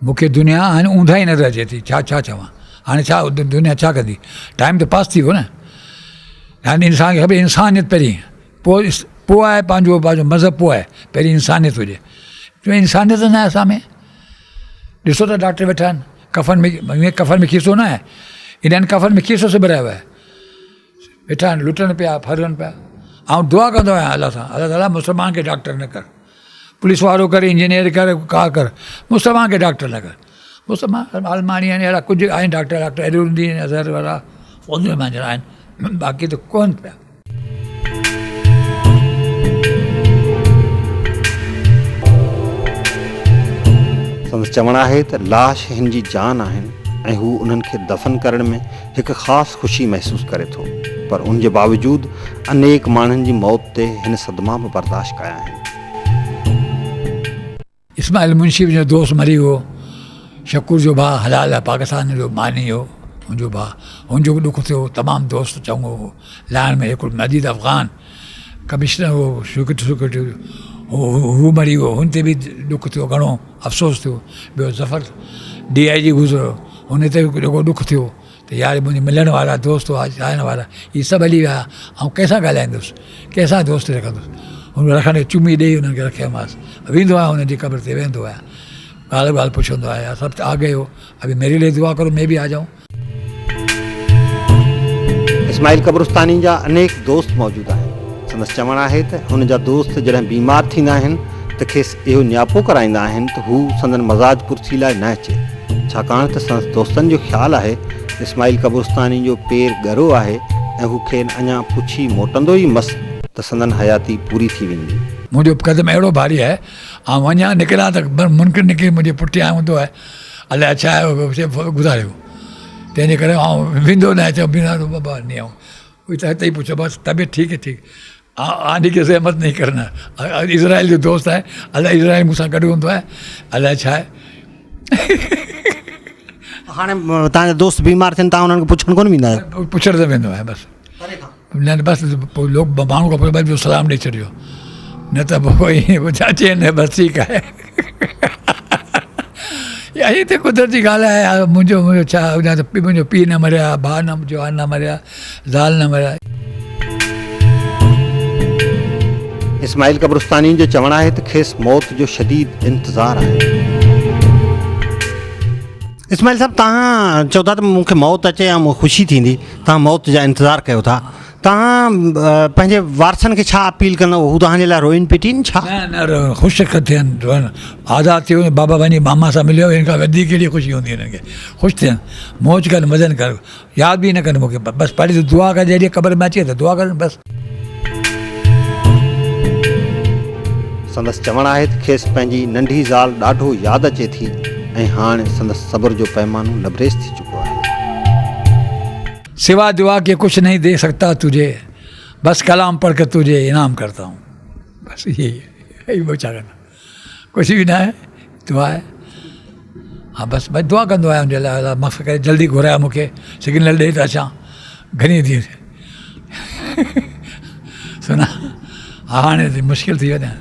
मूंखे दुनिया हाणे ऊंधा ई नज़र अचे थी। छा चवां हाणे, छा दुनिया छा कंदी? टाइम त पास थी वियो न। हाणे इंसान खे खपे इंसानियत पहिरीं, पोइ आहे पंहिंजो मज़हब, पोइ आहे पहिरीं इंसानियत हुजे। छो इंसानियत न आहे असां में? ॾिसो त डॉक्टर वेठा आहिनि, कफ़न में खीसो न आहे, इन्हनि कफ़न में खीसो सिबरायो आहे, वेठा आहिनि लुटनि पिया फरनि पिया। ऐं दुआ कंदो आहियां अल्लाह सां, अल्लाह ताला मुस्लमान खे डॉक्टर न कर, पुलिस वारो कर, इंजीनियर कर, का कर, मुस्लमान खे डॉक्टर न कर। मुस्लमान अलमानी आहिनि, अहिड़ा कुझु आहिनि डॉक्टर एरुद्दीन अज़हर वारा फौज में आहिनि, बाक़ी त कोन पिया। संदसि चवणु आहे त लाश हिन जी जान आहिनि ऐं हू उन्हनि खे दफ़न करण में हिकु ख़ासि ख़ुशी महसूसु करे थो, पर उन जे बावजूदु अनेक माण्हुनि जी मौत ते हिन सदमा बि बर्दाश्त कया आहिनि। इस्माइल मुंशी जो दोस्त मरी वियो, शकूर जो भाउ हलाल आहे, पाकिस्तान जो मानी हो, हुनजो भाउ, हुनजो बि ॾुखु थियो। तमामु दोस्त चङो हो लाइन में। हिकिड़ो मजीद अफ़गान कमिश्नर हो, सिक्योरिटी हू मरी वियो, हुन ते बि ॾुखु थियो, घणो अफ़सोस थियो। ॿियो ज़फ़र DIG गुज़रियो, हुन ते बि ॾाढो ॾुखु थियो त यार मुंहिंजे मिलण वारा दोस्त हुआ, चाहण वारा, इहे सभु हली विया। ऐं कंहिंसां ॻाल्हाईंदुसि, कंहिंसां दोस्ती रखंदुसि? हुन रखण चुमी ॾेई हुननि खे रखियोमांसि। वेंदो आहियां हुनजी क़बर ते, वेंदो आहियां, ॻाल्हि पुछंदो आहियां, सभु आ गए हो, अभी मेरे लिए दुआ करो, मैं भी आ जाऊं। इस्माइल कब्रस्तानी जा अनेक दोस्त मौजूदु आहिनि। संदसि चवणु आहे त हुन जा दोस्त जॾहिं बीमार थींदा आहिनि त खेसि इहो न्यापो कराईंदा आहिनि त हू संदन मज़ाज पुरसी लाइ न अचे, छाकाणि त संदसि दोस्तनि जो ख़्यालु आहे इस्माइल कब्रस्तानी जो पेर ॻरो आहे ऐं हू खेनि अञा पुछी मोटंदो ई मस त संदन हयाती पूरी थी वेंदी। मुंहिंजो क़दम अहिड़ो भारी आहे, ऐं वञा निकिरां त मुनकिर निकिरी मुंहिंजे पुठियां हूंदो आहे, अलाए छा आहे गुज़ारियो, तंहिंजे करे ऐं वेंदो न आहे। चयो बिना बाबा नहीं आऊँ, कोई तो हिते ही पूछो बस तबीयत ठीक है, ठीक आने की ज़हमत नहीं करना। इज़राइल जो दोस्त है, अलाए इज़राइल मूंसां गॾु हूंदो आहे, अलाए छा आहे। हाणे तव्हांजा दोस्त बीमार थियनि, तव्हां उन्हनि खे पुछणु कोन वेंदा आहियो? पुछण त वेंदो आहे बसि, न बसि पोइ लोग माण्हू खां पोइ बसि सलाम ॾेई छॾियो, न त पोइ अचे न बसि ठीकु आहे। हीअ त कुदरती ॻाल्हि आहे। मुंहिंजो छा, मुंहिंजो पीउ न मरिया, भाउ न जवान न मरिया, ज़ाल न मरिया। इस्माइल कब्रस्तानी जो चवणु आहे त खेसि मौत जो शदीद इंतज़ारु आहे। इस्माइल साहब, तव्हां चओ था त मूंखे मौत अचे या मूंखे ख़ुशी थींदी, तव्हां मौत जा इंतज़ारु कयो था, तव्हां पंहिंजे वारसनि खे छा अपील कंदव? हू तव्हांजे लाइ रोइन पिटीन छा? न ख़ुशि थियनि, आज़ादु थियो, बाबा वञी मामा सां मिलियो, हिन खां वधीक कहिड़ी ख़ुशी हूंदी हिननि खे। ख़ुशि थियनि, मौज कनि, मज़नि कर, यादि बि न कनि मूंखे, बसि पढ़ी दुआ कर, जॾहिं क़बर में अचे त दुआ कनि बसि। संदसि चवणु आहे त खेसि पंहिंजी नंढी ज़ाल ॾाढो यादि अचे थी ऐं हाणे संदसि सब्र जो पैमानो लबरेज़ थी चुको आहे। सिवा दुआ के कुछ नहीं दे सकता तुझे, बस कलाम पढ़ कर तुझे इनाम करता हूँ, बस यही वो छा करना, कुछ भी ना है, दुआ है। हाँ बस भाई दुआ कंदो आहियां उनजे लाइ, अलाह माफ़ करे, जल्दी घुराए मूंखे, सिग्नल ॾे त अचां, घणी थी सुना, हाणे मुश्किल थी वञे।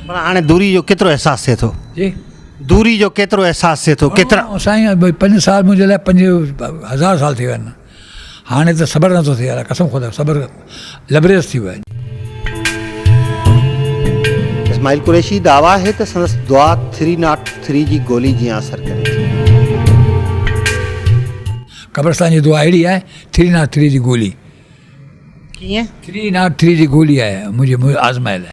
पर हाणे दूरी जो केतिरो अहसासु थिए थो? जी, दूरी जो केतिरो अहसासु थिए थो? केतिरा साईं, भई 5 साल मुंहिंजे लाइ 5000 साल थी विया आहिनि। हाणे त सब्र नथो थिए, यार कसम ख़ुदा, सब्र लबरेज़ थी वियो आहे। इस्माइल कुरैशी दावा है त संदसि दुआ 303 जी गोली जीअं असरु करे थी। कब्रस्तान जी दुआ अहिड़ी आहे, 303 जी गोली। कीअं? 303 जी गोली आहे मुंहिंजी आज़माइल आहे।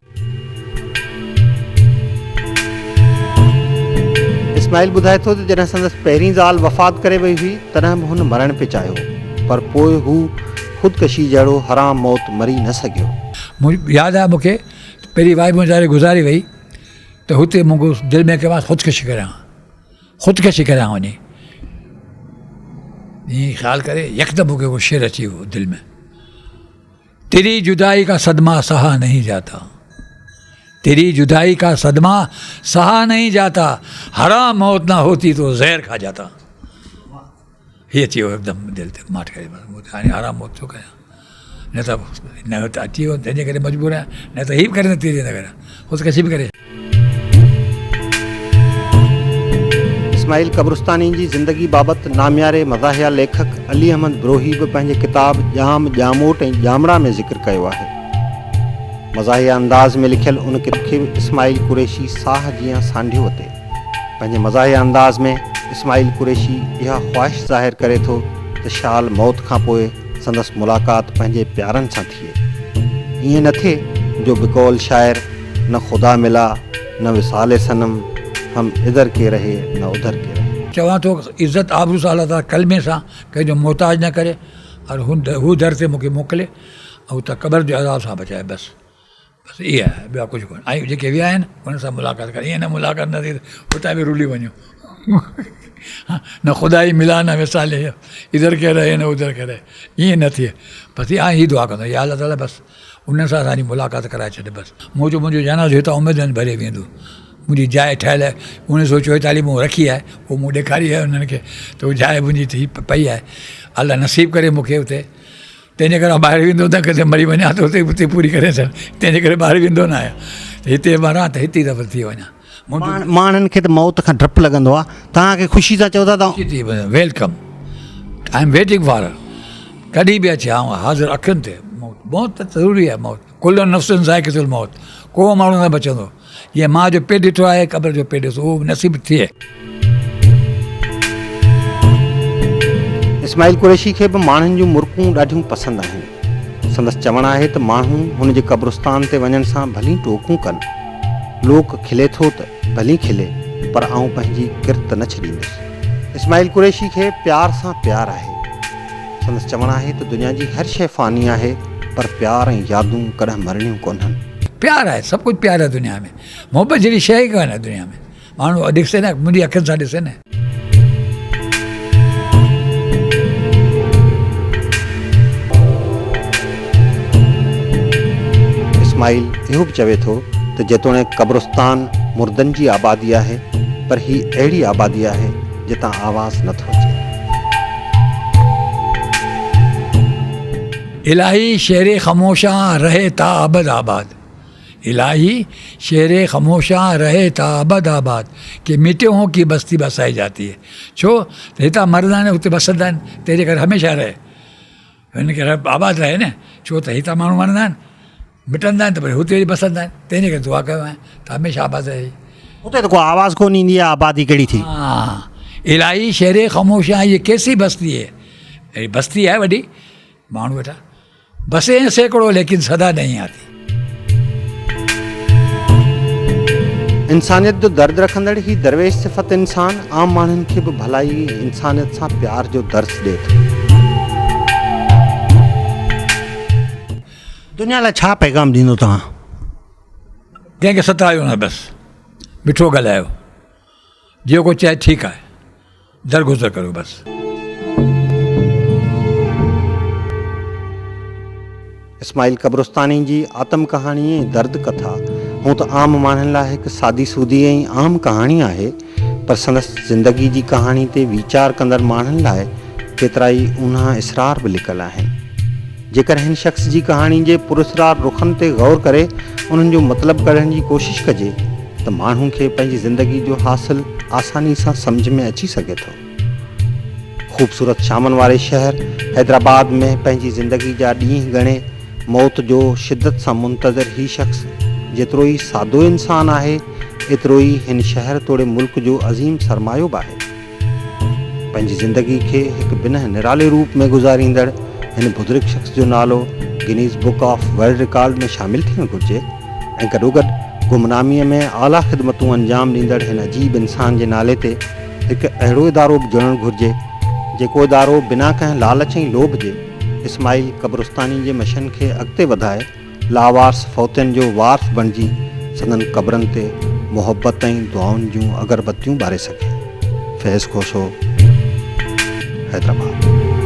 इस्माइल ॿुधाए थो त जॾहिं संदसि पहिरीं ज़ाल वफ़ात करे वई हुई तॾहिं बि हुन मरणु पिए चाहियो, पर पोइ हू ख़ुदकशी जहिड़ो हराम मौत मरी न सघियो। यादि आहे मूंखे, पहिरीं वाइफ मुंहिंजी गुज़ारी वई त हुते मूंखे दिलि में कयो ख़ुदकशी करियां वञी, ईअं ख़्यालु करे यकदमि मूंखे उहो शेर अची वियो दिलि में, तेरी जुदाई का सदमा सहा नहीं जाता, तेरी जुदाई का सदमा सहा नहीं जाता, हराम मौत ना होती तो ज़हर खा जाता। हीअ अची वियो हिकदमि दिलि ते, माठ करे हाणे हराम मौत छो कयां, न त अची वियो तंहिंजे करे मजबूर आहियां, न त हीअ बि करे नथी न करे, ख़ुदकशी बि करे। इस्माइल कब्रस्तानी जी ज़िंदगी बाबति नामियारे मज़ाहिया लेखक अली अहमद ब्रोही बि पंहिंजे किताब जाम जामोट ऐं जामड़ा में ज़िक्र कयो आहे। मज़ाहिया अंदाज़ में लिखियल उन किताब खे इस्माइल कुरैशी साह जीअं सांढियो वते। पंहिंजे मज़ाहिया अंदाज़ में इस्माइल कुरैशी इहा ख़्वाहिश ज़ाहिर करे थो त शाल मौत खां पोइ संदसि मुलाक़ात पंहिंजे प्यारनि सां थिए, ईअं न थिए जो बिकौल शाइर न ख़ुदा मिला न विसाले सनम, हम इधर के रहे न उधर के रहे। चवां थो इज़त आबरू सां अल्लाह ताला कलमे सां कंहिंजो मोहताज न करे, और हू दर ते मूंखे मोकिले ऐं त क़बर जो अज़ाब सां बचाए, बसि इहा आहे, ॿिया कुझु कोन्हे। ऐं जेके विया आहिनि हुन सां मुलाक़ात करे, ईअं न मुलाक़ात न थी हुतां बि रुली वञो, न ख़ुदा ई मिला न विसाले, इधर के रहे न उधर के रहे, ईअं न थिए। बसि इहा ई दुआ कंदो, या अल्लाह ताला बसि उन्हनि सां असांजी मुलाक़ात कराए छॾे, बसि मुंहिंजो जनाज़ो हितां उमेदनि भरे वेंदो। मुंहिंजी जाइ ठहियल आहे, 1944 में रखी आहे, उहो मूं ॾेखारी आहे उन्हनि खे, त उहा जाइ मुंहिंजी थी पई आहे। अलाह नसीब करे मूंखे हुते, तंहिंजे करे ॿाहिरि वेंदो न, किथे मरी वञा त हुते पूरी करे छॾ, तंहिंजे करे ॿाहिरि वेंदो न आहियां, हिते मरां त हिते दफ़ो थी वञा। माण्हुनि खे त मौत खां डपु लॻंदो आहे, तव्हांखे ख़ुशी सां चओ था तव्हां welcome, I am waiting for, कॾहिं बि अचे आउं हाज़िर अखियुनि ते। मौत त ज़रूरी आहे, मौत कुल नफ़्सन ज़ाइक़तुल मौत, को माण्हू न बचंदो। जीअं मां जो पेट ॾिठो आहे, क़बर जो पेट ॾिसो, उहो नसीब थिए। इस्माइल कुरैशी खे बि माण्हुनि जूं मुर्कूं ॾाढियूं पसंदि आहिनि। संदसि चवणु आहे त माण्हू हुन जे क़ब्रस्तान ते वञण सां भली टोकूं कनि, लोक खिले थो त भली खिले, पर आउं पंहिंजी किरत न छॾींदुसि। इस्माइल कुरैशी खे प्यार सां प्यार आहे। संदसि चवणु आहे त दुनिया जी हर शइ फ़ानी आहे, पर प्यार ऐं यादूं कॾहिं मरणियूं कोन्हनि। प्यार आहे, सभु कुझु प्यार आहे दुनिया में, मोहबत जहिड़ी शइ ई कोन्हे दुनिया में। माण्हू ॾिसे न, मुंहिंजी अखियुनि सां ॾिसे न। इस्माइल इहो बि चवे थो त जेतोणीकि क़ब्रस्तान मुर्दनि जी आबादी आहे, पर ही अहिड़ी आबादी आहे जितां आवाज़ नथो अचे। इलाही शेर ख़मोशा रहे ता अबद आबाद, इलाही शेर ख़मोशा रहे ता अबद आबाद, कि मिटियों की बस्ती बसाई जाती है। छो त हितां मरंदा आहिनि, हुते बसंदा आहिनि, तंहिंजे करे हमेशह रहे, हिनखे आबाद रहे न। छो त हितां माण्हू मरंदा आहिनि, मिटंदा आहिनि, त वरी हुते बसंदा आहिनि, तंहिंजे करे दुआ कयो आहे त हमेशह आबाद रहे। हुते त को आवाज़ कोन ईंदी आहे, आबादी कहिड़ी थी। हा, इलाही शहर ख़ामोश आहे, ये कैसी बस्ती है? अरे बस्ती है वॾी, माण्हू वेठा, बसें हैं सैकड़ों लेकिन सदा नहीं आती। इंसानियत जो दर्द रखंदड़ ही दरवेश सिफ़त इंसान आम माण्हुनि खे बि भलाई इंसानियत सां प्यार जो दर्स ॾिए थो। दुनिया लाइ छा पैगाम ॾींदो तव्हां? कंहिंखे सतायो न, बसि मिठो ॻाल्हायो, जेको चए ठीकु आहे, दरगुज़र करो बसि। इस्माइल कब्रस्तानी जी आतम कहाणी ऐं दर्द कथा हूं त आम माण्हुनि लाइ हिकु सादी सूदी ऐं आम कहाणी आहे, पर संदसि ज़िंदगी जी कहाणी ते वीचार कंदड़ माण्हुनि लाइ केतिरा ई ऊन्हा इसरार बि लिकल आहिनि। जेकर हिन शख़्स जी कहाणी जे पुरस्रार रुखनि ते गौर करे उन्हनि जो मतिलबु कढण जी कोशिशि कजे त माण्हू खे पंहिंजी ज़िंदगी जो हासिल आसानी सां सम्झ में अची सघे थो। ख़ूबसूरत शामनि वारे शहर हैदराबाद में पंहिंजी ज़िंदगी जा ॾींहं ॻणे मौत जो शिदत सां मुंतज़र ही शख़्स जेतिरो ई सादो इंसान आहे, एतिरो ई हिन शहर तोड़े मुल्क जो अज़ीम सरमायो बि आहे। पंहिंजी ज़िंदगी खे हिकु बिना निराले रूप में गुज़ारींदड़ हिन बुज़ुर्ग शख़्स जो नालो Guinness book of world record में शामिल थियणु घुरिजे ऐं गॾोगॾु गुमनामीअ में आला ख़िदमतूं अंजाम ॾींदड़ हिन अजीब इंसान जे नाले ते हिकु अहिड़ो इदारो बि जुड़णु घुरिजे जेको इदारो बिना कंहिं लालच ऐं लोभ जे इस्माइल कब्रस्तानी जे मिशन खे अॻिते वधाए लावारस फ़ौतियुनि जो वारस बणिजी संदनि क़बरनि ते मुहबत ऐं दुआउनि जूं अगरबत्तियूं ॿारे सघे। फैज़ खोसो, हैदराबाद।